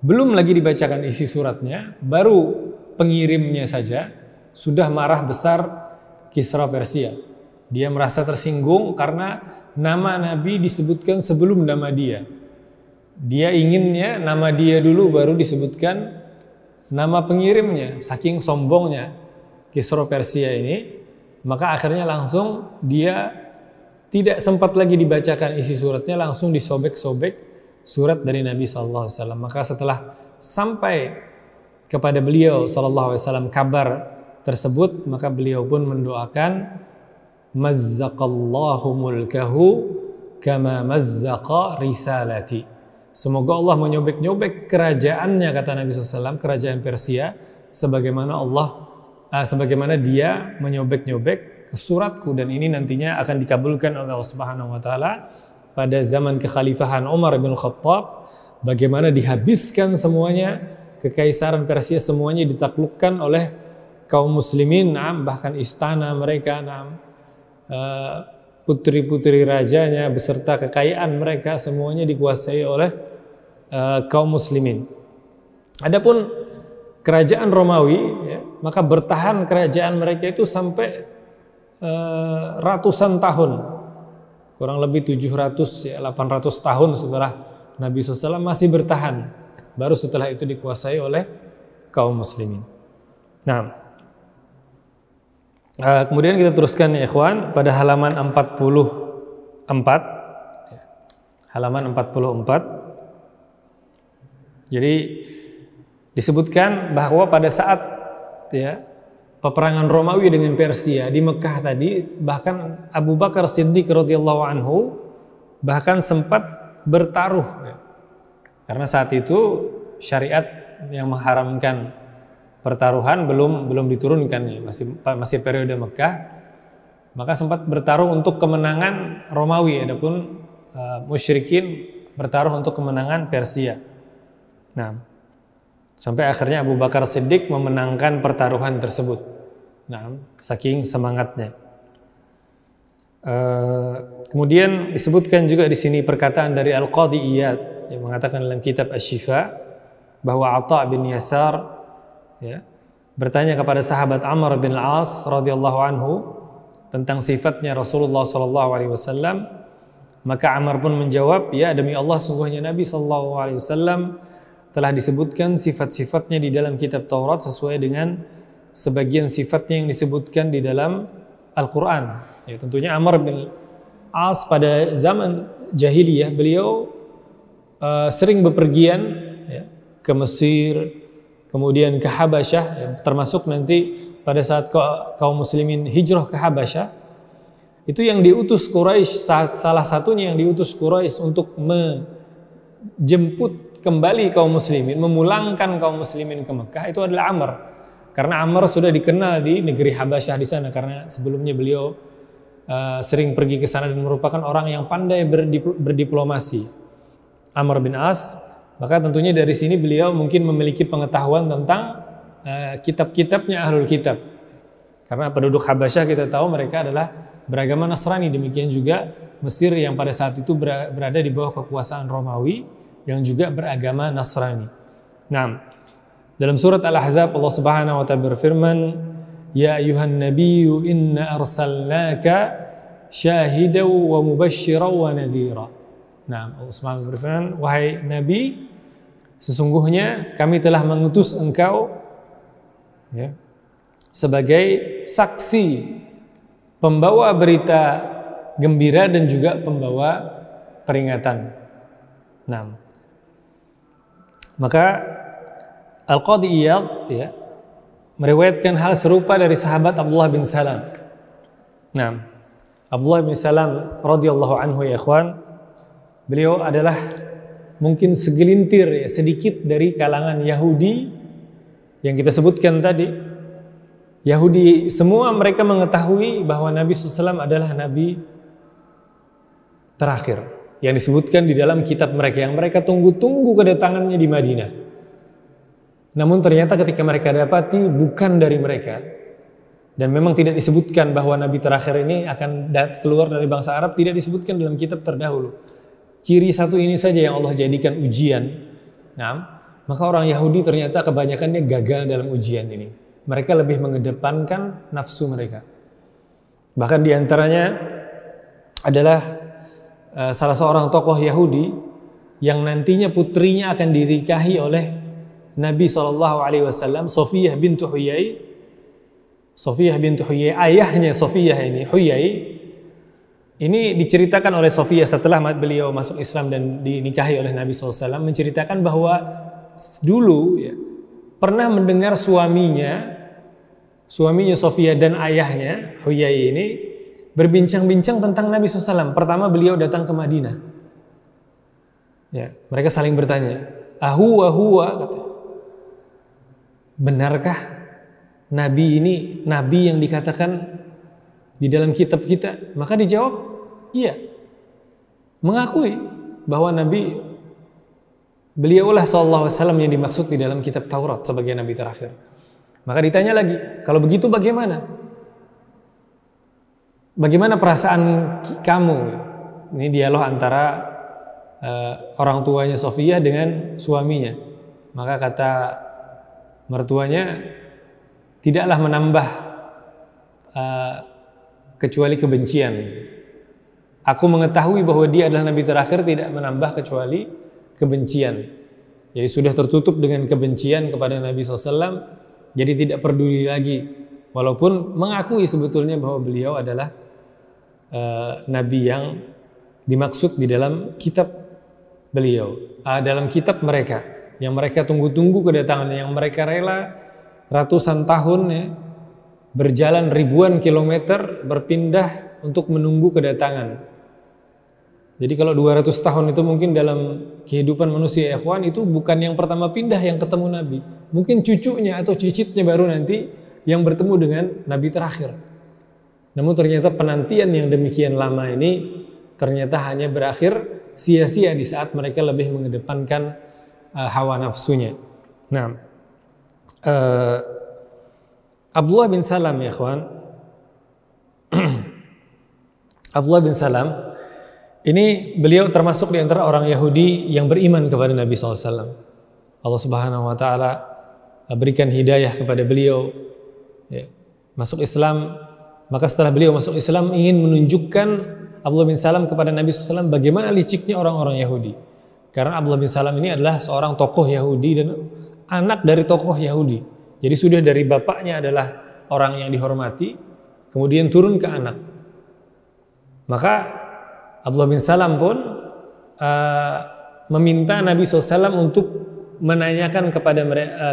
Speaker 1: Belum lagi dibacakan isi suratnya, baru pengirimnya saja sudah marah besar Kisra Persia. Dia merasa tersinggung karena nama Nabi disebutkan sebelum nama dia. Dia inginnya nama dia dulu baru disebutkan nama pengirimnya. Saking sombongnya Kisra Persia ini, maka akhirnya langsung dia tidak sempat lagi dibacakan isi suratnya, langsung disobek-sobek surat dari Nabi SAW. Maka setelah sampai kepada beliau SAW kabar tersebut, maka beliau pun mendoakan mazzaqallahu mulkahu kama mazzaqa risalati. Semoga Allah menyobek-nyobek kerajaannya, kata Nabi SAW, kerajaan Persia, sebagaimana dia menyobek-nyobek suratku. Dan ini nantinya akan dikabulkan oleh Allah Subhanahu wa taala pada zaman kekhalifahan Umar bin Khattab, bagaimana dihabiskan semuanya kekaisaran Persia, semuanya ditaklukkan oleh kaum muslimin, bahkan istana mereka, putri-putri rajanya beserta kekayaan mereka semuanya dikuasai oleh kaum muslimin. Adapun kerajaan Romawi, ya, maka bertahan kerajaan mereka itu sampai ratusan tahun, kurang lebih 700 800 tahun setelah Nabi SAW masih bertahan. Baru setelah itu dikuasai oleh kaum muslimin. Nah, kemudian kita teruskan ya ikhwan pada halaman 44. Halaman 44. Jadi disebutkan bahwa pada saat ya peperangan Romawi dengan Persia di Mekah tadi, bahkan Abu Bakar Siddiq radhiyallahu anhu bahkan sempat bertaruh ya. Karena saat itu syariat yang mengharamkan pertaruhan belum diturunkan ya, masih periode Mekah, maka sempat bertaruh untuk kemenangan Romawi, adapun musyrikin bertaruh untuk kemenangan Persia. Nah, sampai akhirnya Abu Bakar Siddiq memenangkan pertaruhan tersebut. Nah, saking semangatnya. Kemudian disebutkan juga di sini perkataan dari Al-Qadhi Iyad yang mengatakan dalam kitab Asy-Syifa bahwa Atha bin Yasar ya, bertanya kepada sahabat Amr bin Al-As radhiyallahu anhu tentang sifatnya Rasulullah SAW. Maka Ammar pun menjawab, ya demi Allah sungguhnya Nabi SAW telah disebutkan sifat-sifatnya di dalam kitab Taurat sesuai dengan sebagian sifatnya yang disebutkan di dalam Al-Quran. Ya, tentunya Ammar bin As pada zaman jahiliyah beliau sering bepergian ya, ke Mesir, kemudian ke Habasyah, ya, termasuk nanti pada saat kaum muslimin hijrah ke Habasyah, itu yang diutus Quraisy, salah satunya yang diutus Quraisy untuk menjemput kembali kaum muslimin, memulangkan kaum muslimin ke Mekah, itu adalah Ammar. Karena Ammar sudah dikenal di negeri Habasyah di sana, karena sebelumnya beliau sering pergi ke sana dan merupakan orang yang pandai berdiplomasi. Ammar bin As, maka tentunya dari sini beliau mungkin memiliki pengetahuan tentang kitab-kitabnya Ahlul Kitab. Karena penduduk Habasyah kita tahu mereka adalah beragama Nasrani, demikian juga Mesir yang pada saat itu berada di bawah kekuasaan Romawi yang juga beragama Nasrani. Nah, dalam surat Al-Ahzab Allah Subhanahu wa taala berfirman, "Ya ayuhan nabiyyu inna arsalnaka syahidan wa mubasysyiran wa nadhira." Nah, Allah Subhanahu wa taala berfirman, wahai Nabi, sesungguhnya kami telah mengutus engkau ya, sebagai saksi, pembawa berita gembira dan juga pembawa peringatan. Nah, maka Al-Qadhi Iyad ya, meriwayatkan hal serupa dari sahabat Abdullah bin Salam. Nah, Abdullah bin Salam radhiyallahu anhu ya ikhwan, beliau adalah mungkin segelintir ya, sedikit dari kalangan Yahudi yang kita sebutkan tadi. Yahudi semua mereka mengetahui bahwa Nabi SAW adalah Nabi terakhir yang disebutkan di dalam kitab mereka, yang mereka tunggu-tunggu kedatangannya di Madinah. Namun ternyata ketika mereka dapati bukan dari mereka, dan memang tidak disebutkan bahwa Nabi terakhir ini akan keluar dari bangsa Arab, tidak disebutkan dalam kitab terdahulu. Ciri satu ini saja yang Allah jadikan ujian. Nah, maka orang Yahudi ternyata kebanyakannya gagal dalam ujian ini. Mereka lebih mengedepankan nafsu mereka. Bahkan diantaranya adalah salah seorang tokoh Yahudi yang nantinya putrinya akan dinikahi oleh Nabi SAW, Sofiyah bintu Huyai. Sofiyah bintu Huyai, ayahnya Sofiyah ini, Huyai. Ini diceritakan oleh Sofiyah setelah beliau masuk Islam dan dinikahi oleh Nabi SAW, menceritakan bahwa dulu ya, pernah mendengar suaminya Sofiyah dan ayahnya Huyai ini berbincang-bincang tentang Nabi SAW. Pertama beliau datang ke Madinah. Ya, mereka saling bertanya, "Ahuwa huwa," katanya. Benarkah Nabi ini Nabi yang dikatakan di dalam kitab kita? Maka dijawab, iya. Mengakui bahwa beliaulah SAW yang dimaksud di dalam kitab Taurat sebagai Nabi terakhir. Maka ditanya lagi, kalau begitu bagaimana? Bagaimana perasaan kamu? Ini dialog antara orang tuanya Sofiyah dengan suaminya. Maka kata mertuanya, tidaklah menambah kecuali kebencian. Aku mengetahui bahwa dia adalah Nabi terakhir, tidak menambah kecuali kebencian. Jadi sudah tertutup dengan kebencian kepada Nabi SAW, jadi tidak peduli lagi. Walaupun mengakui sebetulnya bahwa beliau adalah Nabi yang dimaksud di dalam kitab beliau, dalam kitab mereka, yang mereka tunggu-tunggu kedatangannya, yang mereka rela ratusan tahun ya, berjalan ribuan kilometer berpindah untuk menunggu kedatangan. Jadi kalau 200 tahun itu mungkin dalam kehidupan manusia ikhwan, itu bukan yang pertama pindah yang ketemu Nabi. Mungkin cucunya atau cicitnya baru nanti yang bertemu dengan Nabi terakhir. Namun ternyata penantian yang demikian lama ini ternyata hanya berakhir sia-sia di saat mereka lebih mengedepankan hawa nafsunya. Nah, Abdullah bin Salam ya ikhwan, Abdullah bin Salam ini beliau termasuk di antara orang Yahudi yang beriman kepada Nabi SAW. Allah Subhanahu Wa Taala berikan hidayah kepada beliau, ya, masuk Islam. Maka setelah beliau masuk Islam ingin menunjukkan Abdullah bin Salam kepada Nabi SAW bagaimana liciknya orang-orang Yahudi. Karena Abdullah bin Salam ini adalah seorang tokoh Yahudi dan anak dari tokoh Yahudi. Jadi sudah dari bapaknya adalah orang yang dihormati, kemudian turun ke anak. Maka Abdullah bin Salam pun meminta Nabi SAW untuk menanyakan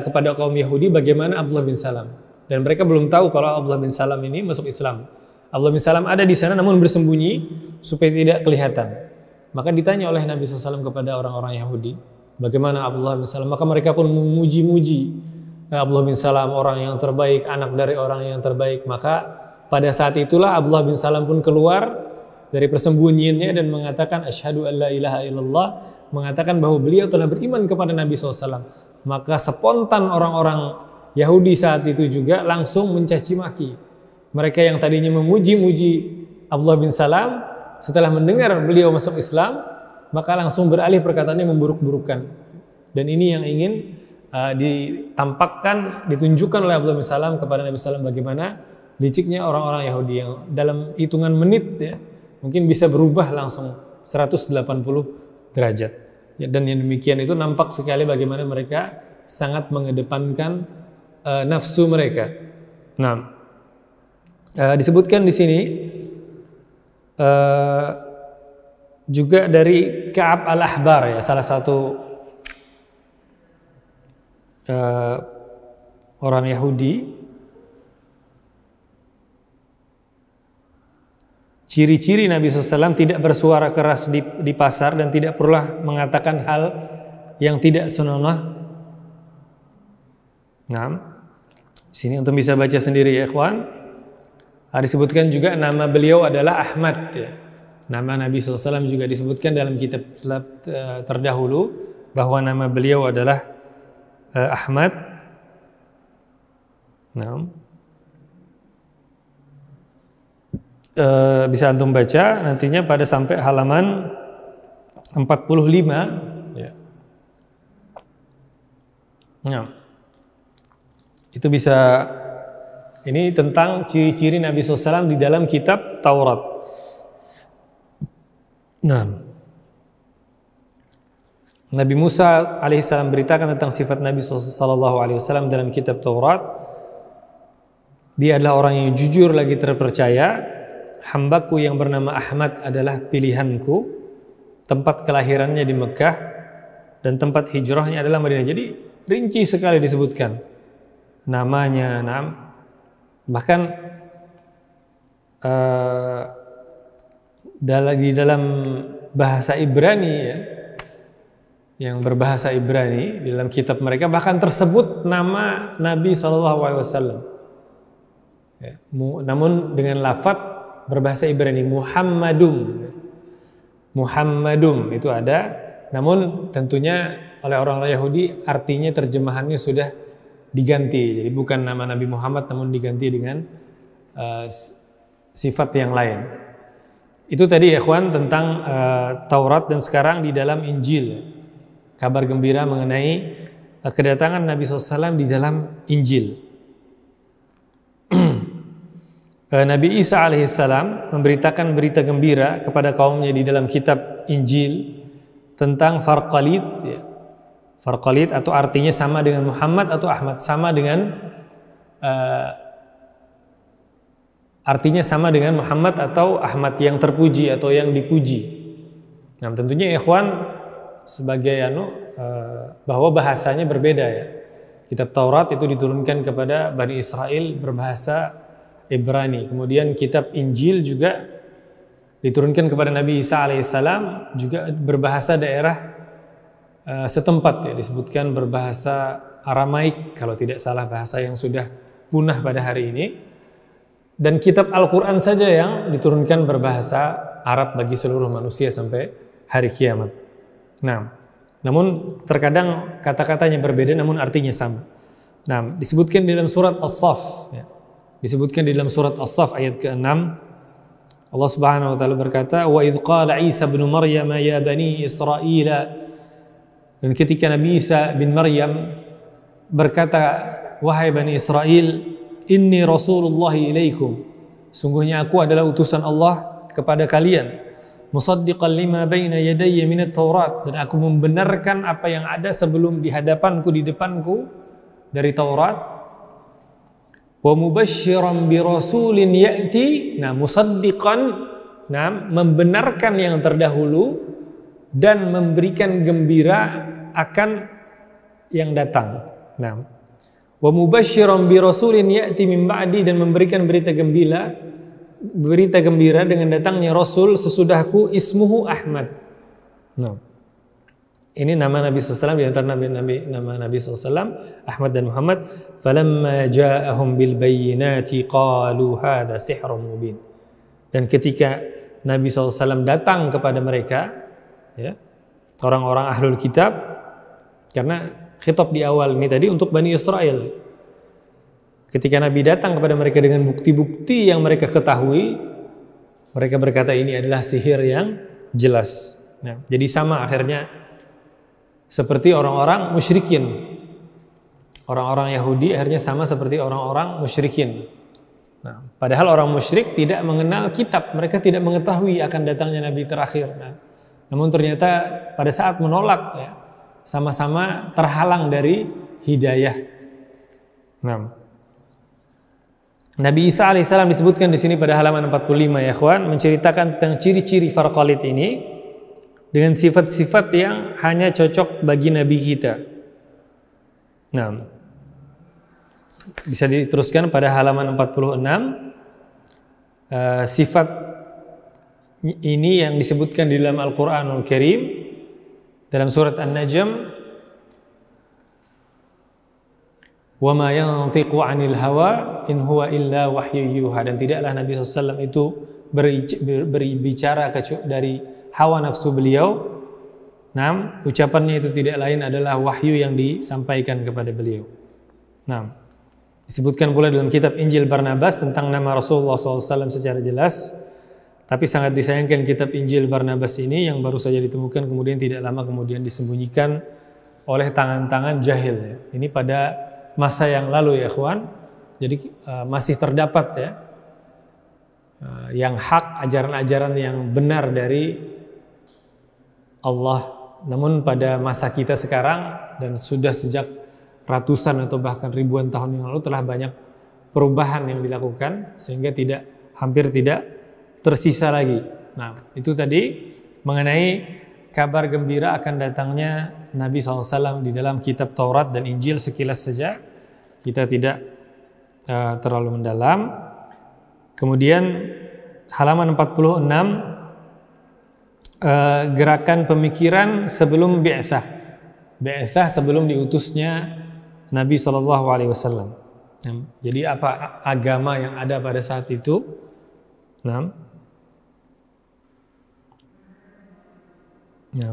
Speaker 1: kepada kaum Yahudi bagaimana Abdullah bin Salam. Dan mereka belum tahu kalau Abdullah bin Salam ini masuk Islam. Abdullah bin Salam ada di sana namun bersembunyi supaya tidak kelihatan. Maka ditanya oleh Nabi SAW kepada orang-orang Yahudi, bagaimana Abdullah bin Salam? Maka mereka pun memuji-muji Abdullah bin Salam, orang yang terbaik, anak dari orang yang terbaik. Maka pada saat itulah Abdullah bin Salam pun keluar dari persembunyiannya dan mengatakan asyhadu an la ilaha illallah, mengatakan bahwa beliau telah beriman kepada Nabi SAW. Maka spontan orang-orang Yahudi saat itu juga langsung mencaci maki. Mereka yang tadinya memuji-muji Abdullah bin Salam, setelah mendengar beliau masuk Islam, maka langsung beralih perkataannya memburuk-burukan. Dan ini yang ingin ditampakkan, ditunjukkan oleh Abdullah bin Salam kepada Nabi SAW bagaimana liciknya orang-orang Yahudi yang dalam hitungan menit ya, mungkin bisa berubah langsung 180 derajat. Ya, dan yang demikian itu nampak sekali bagaimana mereka sangat mengedepankan nafsu mereka. Nah, disebutkan di sini juga dari Ka'ab al-Ahbar ya, salah satu orang Yahudi. Ciri-ciri Nabi SAW tidak bersuara keras di pasar dan tidak pernah mengatakan hal yang tidak senonoh. Nah, sini untuk bisa baca sendiri ya ikhwan. Disebutkan juga nama beliau adalah Ahmad ya. Nama Nabi SAW juga disebutkan dalam kitab terdahulu bahwa nama beliau adalah Ahmad. Nah, bisa antum baca nantinya pada sampai halaman 45 ya. Nah, itu bisa. Ini tentang ciri-ciri Nabi SAW di dalam kitab Taurat. Nah, Nabi Musa alaihissalam beritakan tentang sifat Nabi SAW dalam kitab Taurat. Dia adalah orang yang jujur lagi terpercaya. Hambaku yang bernama Ahmad adalah pilihanku. Tempat kelahirannya di Mekah dan tempat hijrahnya adalah Madinah. Jadi rinci sekali disebutkan namanya. Bahkan di dalam bahasa Ibrani ya, yang berbahasa Ibrani di dalam kitab mereka bahkan tersebut nama Nabi SAW ya, namun dengan lafadz berbahasa Ibrani Muhammadum itu ada, namun tentunya oleh orang-orang Yahudi artinya terjemahannya sudah diganti, jadi bukan nama Nabi Muhammad namun diganti dengan sifat yang lain. Itu tadi ya ikhwan tentang Taurat. Dan sekarang di dalam Injil, kabar gembira mengenai kedatangan Nabi SAW di dalam Injil. Nabi Isa alaihissalam memberitakan berita gembira kepada kaumnya di dalam kitab Injil tentang Farqalid ya. Farqalid atau artinya sama dengan Muhammad atau Ahmad, sama dengan artinya sama dengan Muhammad atau Ahmad, yang terpuji atau yang dipuji. Nah, tentunya ikhwan sebagai bahwa bahasanya berbeda ya. Kitab Taurat itu diturunkan kepada Bani Israel berbahasa Ibrani. Kemudian kitab Injil juga diturunkan kepada Nabi Isa alaihissalam juga berbahasa daerah setempat ya, disebutkan berbahasa Aramaik kalau tidak salah, bahasa yang sudah punah pada hari ini. Dan kitab Al-Quran saja yang diturunkan berbahasa Arab bagi seluruh manusia sampai hari kiamat. Nah, namun terkadang kata-katanya berbeda namun artinya sama. Nah, disebutkan di dalam surat As-Saff ya. Disebutkan di dalam surat As-Saff ayat ke-6, Allah Subhanahu wa taala berkata, "Wa idz qala Isa ibn Maryam ya bani Israil." Dan ketika Nabi Isa bin Maryam berkata, "Wahai Bani Israel, inni Rasulullah ilaikum." Sungguhnya aku adalah utusan Allah kepada kalian, musaddiqan lima baina yadayya minat Taurat, dan aku membenarkan apa yang ada sebelum di hadapanku, di depanku dari Taurat. Wa mubasysyiran bi rasulin ya'ti, nah musaddiqan, nah membenarkan yang terdahulu dan memberikan gembira akan yang datang. Nah, wa mubasysyiran bi rasulin ya'ti min ba'di, dan memberikan berita gembira dengan datangnya Rasul sesudahku, ismuhu Ahmad. Nah, ini nama Nabi SAW, di antara nama Nabi SAW, Ahmad dan Muhammad. Falamma ja'ahum bil bayyinati qalu hadza sihrun mubin. Dan ketika Nabi SAW datang kepada mereka, ya, orang-orang ahlul kitab, karena khitab di awal ini tadi untuk Bani Israel. Ketika Nabi datang kepada mereka dengan bukti-bukti yang mereka ketahui, mereka berkata ini adalah sihir yang jelas. Nah, jadi sama akhirnya seperti orang-orang musyrikin. Orang-orang Yahudi akhirnya sama seperti orang-orang musyrikin. Nah, padahal orang musyrik tidak mengenal kitab, mereka tidak mengetahui akan datangnya Nabi terakhir. Nah, namun ternyata pada saat menolak, ya, sama-sama terhalang dari hidayah. Nah, Nabi Isa alaihissalam disebutkan di sini pada halaman 45, ya ikhwan, menceritakan tentang ciri-ciri Farqalit ini dengan sifat-sifat yang hanya cocok bagi Nabi kita. Nah, bisa diteruskan pada halaman 46. Sifat ini yang disebutkan di dalam Al-Quranul Karim dalam surat An-Najm, wa ma yantiqu 'anil hawa in huwa illa wahyu yuha, dan tidaklah Nabi SAW itu berbicara dari hawa nafsu beliau. Nah, ucapannya itu tidak lain adalah wahyu yang disampaikan kepada beliau. Nah, disebutkan pula dalam kitab Injil Barnabas tentang nama Rasulullah SAW secara jelas. Tapi sangat disayangkan kitab Injil Barnabas ini yang baru saja ditemukan, kemudian tidak lama kemudian disembunyikan oleh tangan-tangan jahil. Ya. Ini pada masa yang lalu, ya ikhwan. Jadi masih terdapat, ya, yang hak, ajaran-ajaran yang benar dari Allah. Namun pada masa kita sekarang, dan sudah sejak ratusan atau bahkan ribuan tahun yang lalu, telah banyak perubahan yang dilakukan sehingga hampir tidak tersisa lagi. Nah, itu tadi mengenai kabar gembira akan datangnya Nabi SAW di dalam kitab Taurat dan Injil. Sekilas saja, kita tidak terlalu mendalam. Kemudian halaman 46, gerakan pemikiran sebelum bi'tsah. Bi'tsah sebelum diutusnya Nabi SAW. Jadi apa agama yang ada pada saat itu? Nah,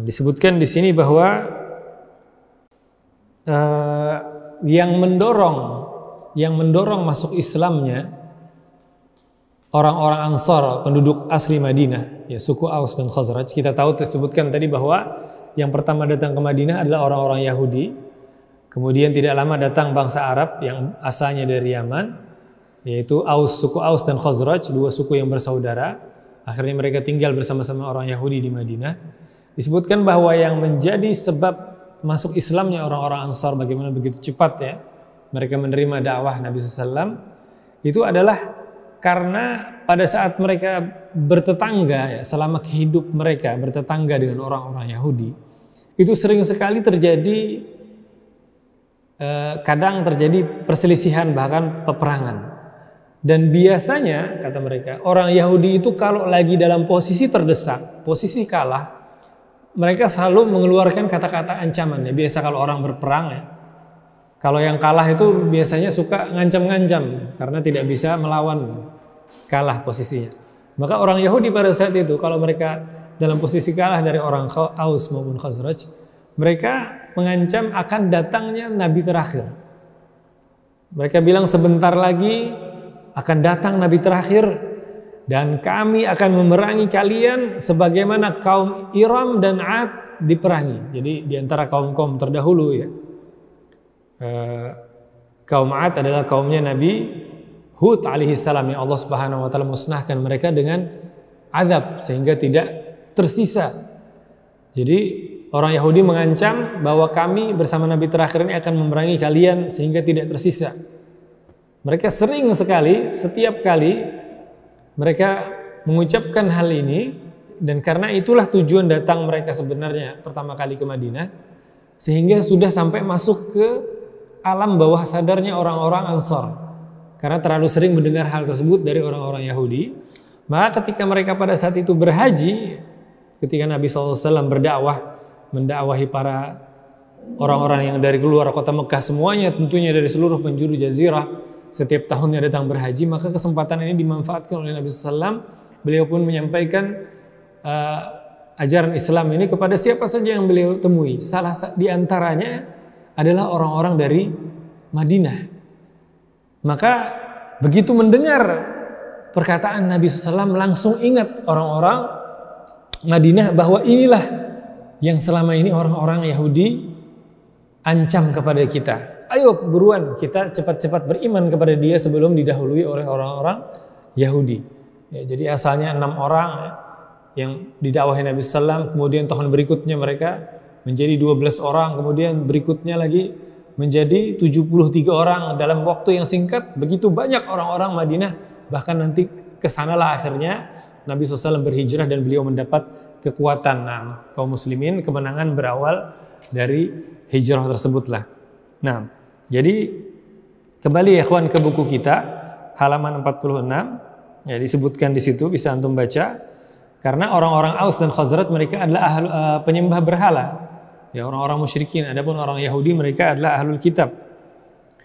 Speaker 1: disebutkan di sini bahwa yang mendorong masuk Islamnya orang-orang Ansar, penduduk asli Madinah, ya, suku Aus dan Khazraj. Kita tahu disebutkan tadi bahwa yang pertama datang ke Madinah adalah orang-orang Yahudi. Kemudian tidak lama datang bangsa Arab yang asalnya dari Yaman, yaitu suku Aus dan Khazraj, dua suku yang bersaudara. Akhirnya mereka tinggal bersama-sama orang Yahudi di Madinah. Disebutkan bahwa yang menjadi sebab masuk Islamnya orang-orang Ansar, bagaimana begitu cepat, ya, mereka menerima dakwah Nabi SAW, itu adalah karena pada saat mereka bertetangga, ya, selama hidup mereka bertetangga dengan orang-orang Yahudi, itu sering sekali terjadi, kadang terjadi perselisihan, bahkan peperangan. Dan biasanya, kata mereka, orang Yahudi itu kalau lagi dalam posisi terdesak, posisi kalah, mereka selalu mengeluarkan kata-kata ancaman. Ya, biasa kalau orang berperang, ya, kalau yang kalah itu biasanya suka ngancam-ngancam karena tidak bisa melawan, kalah posisinya. Maka orang Yahudi pada saat itu, kalau mereka dalam posisi kalah dari orang Aus maupun Khazraj, mereka mengancam akan datangnya Nabi terakhir. Mereka bilang sebentar lagi akan datang Nabi terakhir, dan kami akan memerangi kalian sebagaimana kaum Iram dan Ad diperangi. Jadi di antara kaum-kaum terdahulu, ya, kaum Ad adalah kaumnya Nabi Hud alaihissalam, yang Allah Subhanahu wa taala musnahkan mereka dengan azab sehingga tidak tersisa. Jadi orang Yahudi mengancam bahwa kami bersama Nabi terakhir ini akan memerangi kalian sehingga tidak tersisa. Mereka sering sekali, setiap kali mereka mengucapkan hal ini, dan karena itulah tujuan datang mereka sebenarnya pertama kali ke Madinah, sehingga sudah sampai masuk ke alam bawah sadarnya orang-orang Ansar. Karena terlalu sering mendengar hal tersebut dari orang-orang Yahudi, maka ketika mereka pada saat itu berhaji, ketika Nabi SAW berdakwah, mendakwahi para orang-orang yang dari keluar kota Mekah semuanya, tentunya dari seluruh penjuru jazirah, setiap tahunnya datang berhaji, maka kesempatan ini dimanfaatkan oleh Nabi SAW. Beliau pun menyampaikan ajaran Islam ini kepada siapa saja yang beliau temui. Salah di antaranya adalah orang-orang dari Madinah. Maka begitu mendengar perkataan Nabi SAW, langsung ingat orang-orang Madinah bahwa inilah yang selama ini orang-orang Yahudi ancam kepada kita. Ayo buruan kita cepat-cepat beriman kepada dia sebelum didahului oleh orang-orang Yahudi. Ya, jadi asalnya 6 orang yang didakwahi Nabi SAW, kemudian tahun berikutnya mereka menjadi 12 orang, kemudian berikutnya lagi menjadi 73 orang dalam waktu yang singkat. Begitu banyak orang-orang Madinah, bahkan nanti kesanalah akhirnya Nabi SAW berhijrah dan beliau mendapat kekuatan. Nah, kaum muslimin, kemenangan berawal dari hijrah tersebutlah. Nah, jadi kembali ya ikhwan ke buku kita halaman 46, ya disebutkan di situ, bisa antum baca. Karena orang-orang Aus dan Khazraj mereka adalah penyembah berhala, ya orang-orang musyrikin. Adapun orang Yahudi mereka adalah ahlul kitab.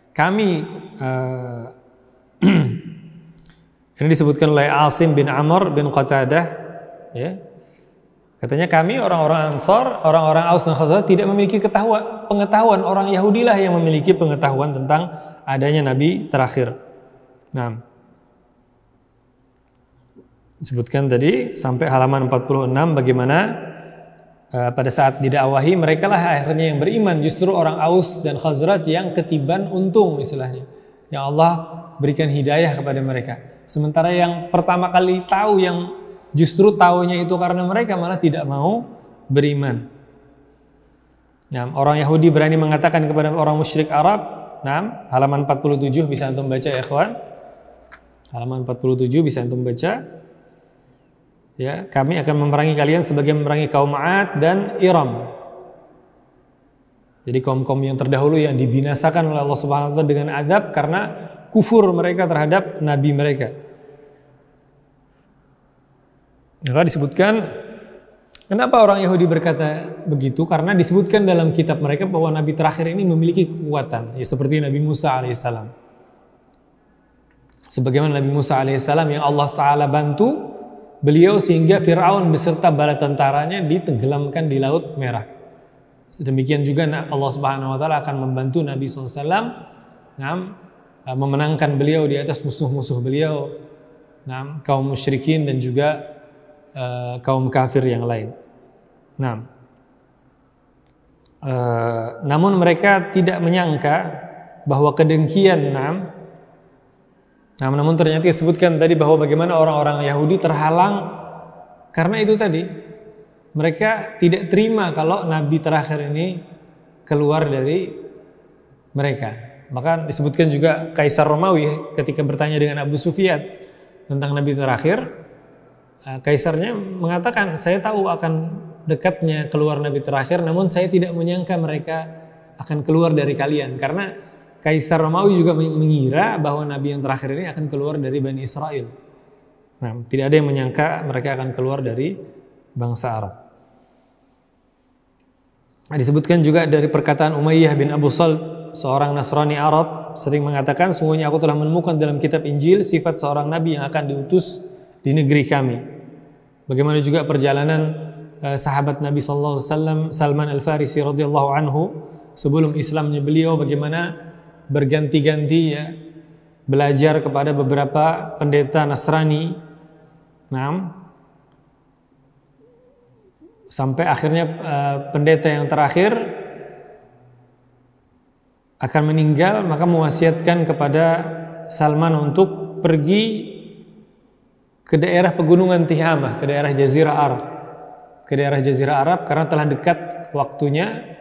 Speaker 1: Kami ini disebutkan oleh Asim bin Amr bin Qatadah, ya. Katanya kami orang-orang Ansar, orang-orang Aus dan Khazraj tidak memiliki pengetahuan. Orang Yahudilah yang memiliki pengetahuan tentang adanya Nabi terakhir. Nah, disebutkan tadi sampai halaman 46 bagaimana pada saat didakwahi mereka lah akhirnya yang beriman. Justru orang Aus dan Khazraj yang ketiban untung istilahnya, yang Allah berikan hidayah kepada mereka. Sementara yang pertama kali tahu, yang justru taunya itu karena mereka malah tidak mau beriman. Nah, orang Yahudi berani mengatakan kepada orang musyrik Arab. Nah, halaman 47 bisa antum baca ya ikhwan. Halaman 47 bisa antum baca. Ya, kami akan memerangi kalian sebagai memerangi kaum 'Ad dan Iram. Jadi kaum-kaum yang terdahulu yang dibinasakan oleh Allah Subhanahu wa taala dengan azab karena kufur mereka terhadap nabi mereka. Maka disebutkan, kenapa orang Yahudi berkata begitu? Karena disebutkan dalam kitab mereka bahwa nabi terakhir ini memiliki kekuatan, ya seperti Nabi Musa alaihissalam. Sebagaimana Nabi Musa alaihissalam yang Allah Ta'ala bantu beliau sehingga Fir'aun beserta bala tentaranya ditenggelamkan di Laut Merah. Demikian juga Allah Subhanahu wa taala akan membantu Nabi SAW memenangkan beliau di atas musuh-musuh beliau, kaum musyrikin dan juga kaum kafir yang lain. Namun mereka tidak menyangka bahwa kedengkian, namun ternyata disebutkan tadi bahwa bagaimana orang-orang Yahudi terhalang karena itu tadi, mereka tidak terima kalau nabi terakhir ini keluar dari mereka. Maka disebutkan juga Kaisar Romawi ketika bertanya dengan Abu Sufyan tentang nabi terakhir, Kaisarnya mengatakan, saya tahu akan dekatnya keluar nabi terakhir, namun saya tidak menyangka mereka akan keluar dari kalian. Karena Kaisar Romawi juga mengira bahwa nabi yang terakhir ini akan keluar dari Bani Israel. Nah, tidak ada yang menyangka mereka akan keluar dari bangsa Arab. Disebutkan juga dari perkataan Umayyah bin Abu Salt, seorang Nasrani Arab, sering mengatakan, sungguhnya aku telah menemukan dalam kitab Injil sifat seorang nabi yang akan diutus di negeri kami. Bagaimana juga perjalanan sahabat Nabi sallallahu alaihi wasallam Salman Al-Farisi radhiyallahu anhu sebelum Islamnya beliau, bagaimana berganti-ganti ya belajar kepada beberapa pendeta Nasrani. Sampai akhirnya pendeta yang terakhir akan meninggal, maka mewasiatkan kepada Salman untuk pergi ke daerah pegunungan Tihamah, ke daerah Jazirah Arab. Ke daerah Jazirah Arab karena telah dekat waktunya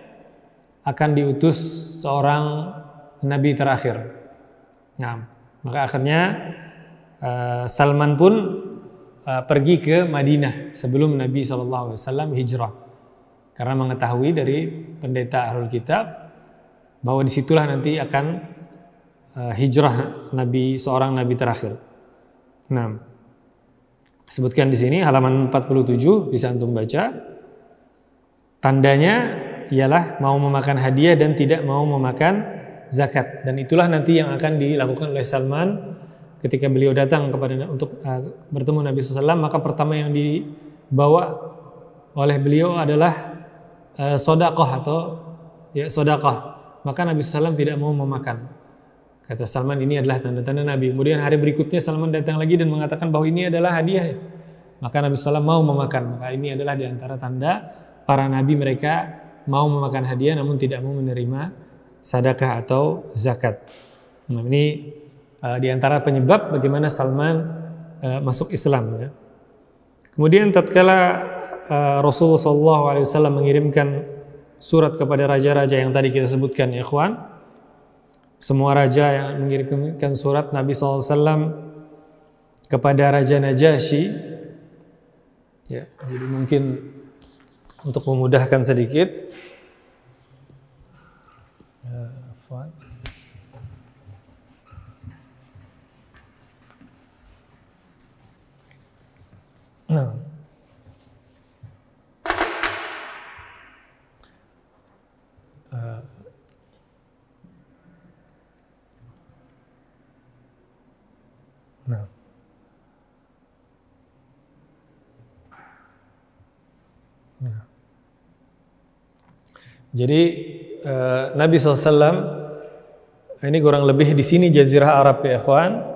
Speaker 1: akan diutus seorang nabi terakhir. Nah, maka akhirnya Salman pun pergi ke Madinah sebelum Nabi SAW hijrah. Karena mengetahui dari pendeta Ahlul Kitab bahwa disitulah nanti akan hijrah seorang nabi terakhir. Nah, sebutkan di sini halaman 47 bisa antum baca. Tandanya ialah mau memakan hadiah dan tidak mau memakan zakat, dan itulah nanti yang akan dilakukan oleh Salman ketika beliau datang untuk bertemu Nabi SAW. Maka pertama yang dibawa oleh beliau adalah sedekah atau sedekah. Maka Nabi SAW tidak mau memakan. Kata Salman, ini adalah tanda-tanda Nabi. Kemudian hari berikutnya Salman datang lagi dan mengatakan bahwa ini adalah hadiah. Maka Nabi SAW mau memakan. Maka ini adalah diantara tanda para nabi, mereka mau memakan hadiah namun tidak mau menerima sedekah atau zakat. Nah, ini diantara penyebab bagaimana Salman masuk Islam. Ya. Kemudian tatkala Rasulullah SAW mengirimkan surat kepada raja-raja yang tadi kita sebutkan, ya ikhwan. Semua raja yang mengirimkan surat Nabi SAW kepada Raja Najasyi, ya, jadi mungkin untuk memudahkan sedikit, nah. Nah. Nah. Jadi Nabi SAW ini kurang lebih di sini Jazirah Arab, ya ikhwan.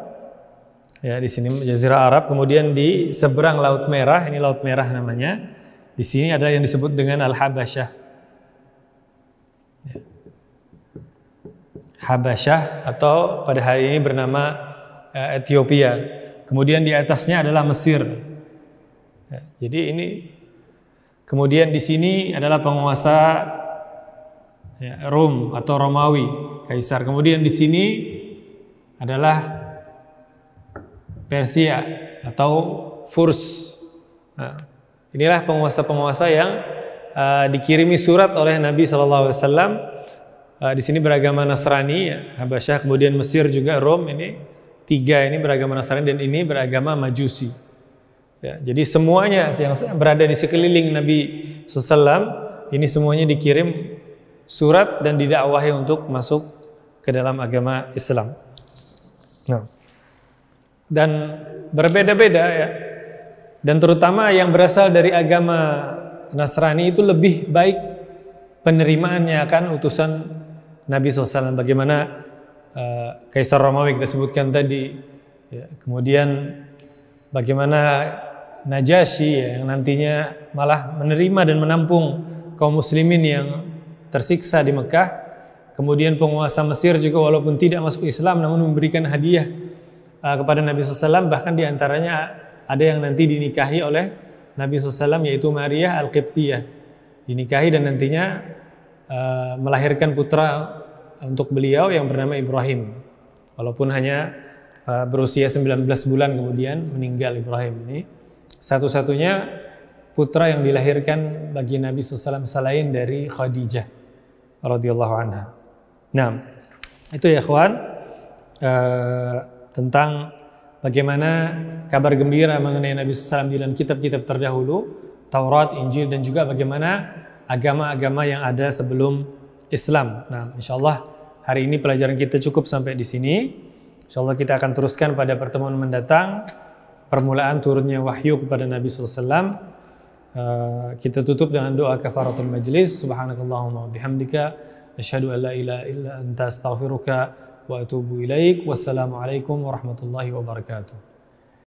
Speaker 1: Ya, di sini Jazirah Arab, kemudian di seberang Laut Merah, ini Laut Merah namanya. Di sini ada yang disebut dengan Al-Habasyah. Ya. Habasyah atau pada hari ini bernama Ethiopia. Kemudian di atasnya adalah Mesir. Ya, jadi ini kemudian di sini adalah penguasa Rom atau Romawi, Kaisar. Kemudian di sini adalah Persia atau Furs. Nah, inilah penguasa-penguasa yang dikirimi surat oleh Nabi SAW. Di sini beragama Nasrani, ya, Habasyah, kemudian Mesir juga, Rom, ini tiga ini beragama Nasrani dan ini beragama Majusi. Ya, jadi semuanya yang berada di sekeliling Nabi SAW ini semuanya dikirim surat dan didakwahi untuk masuk ke dalam agama Islam. Nah, dan berbeda-beda, ya. Dan terutama yang berasal dari agama Nasrani itu lebih baik penerimaannya akan utusan Nabi SAW. Bagaimana Kaisar Romawi kita sebutkan tadi, ya. Kemudian bagaimana Najasyi, ya, yang nantinya malah menerima dan menampung kaum muslimin yang tersiksa di Mekah. Kemudian penguasa Mesir juga walaupun tidak masuk Islam namun memberikan hadiah kepada Nabi SAW. Bahkan diantaranya ada yang nanti dinikahi oleh Nabi SAW, yaitu Maria Al-Qibtiyah, dinikahi dan nantinya melahirkan putra untuk beliau yang bernama Ibrahim, walaupun hanya berusia 19 bulan kemudian meninggal Ibrahim. Ini satu-satunya putra yang dilahirkan bagi Nabi SAW selain dari Khadijah radhiyallahu anha. Nah, itu ya ikhwan, tentang bagaimana kabar gembira mengenai Nabi SAW di dalam kitab-kitab terdahulu, Taurat, Injil, dan juga bagaimana agama-agama yang ada sebelum Islam. Nah, insyaallah hari ini pelajaran kita cukup sampai di sini. Insyaallah kita akan teruskan pada pertemuan mendatang permulaan turunnya wahyu kepada Nabi SAW. Kita tutup dengan doa kafaratul majlis. Subhanakallahumma wa bihamdika asyhadu an la ilaha illa anta astaghfiruka wa atubu ilaik. Wassalamualaikum warahmatullahi wabarakatuh.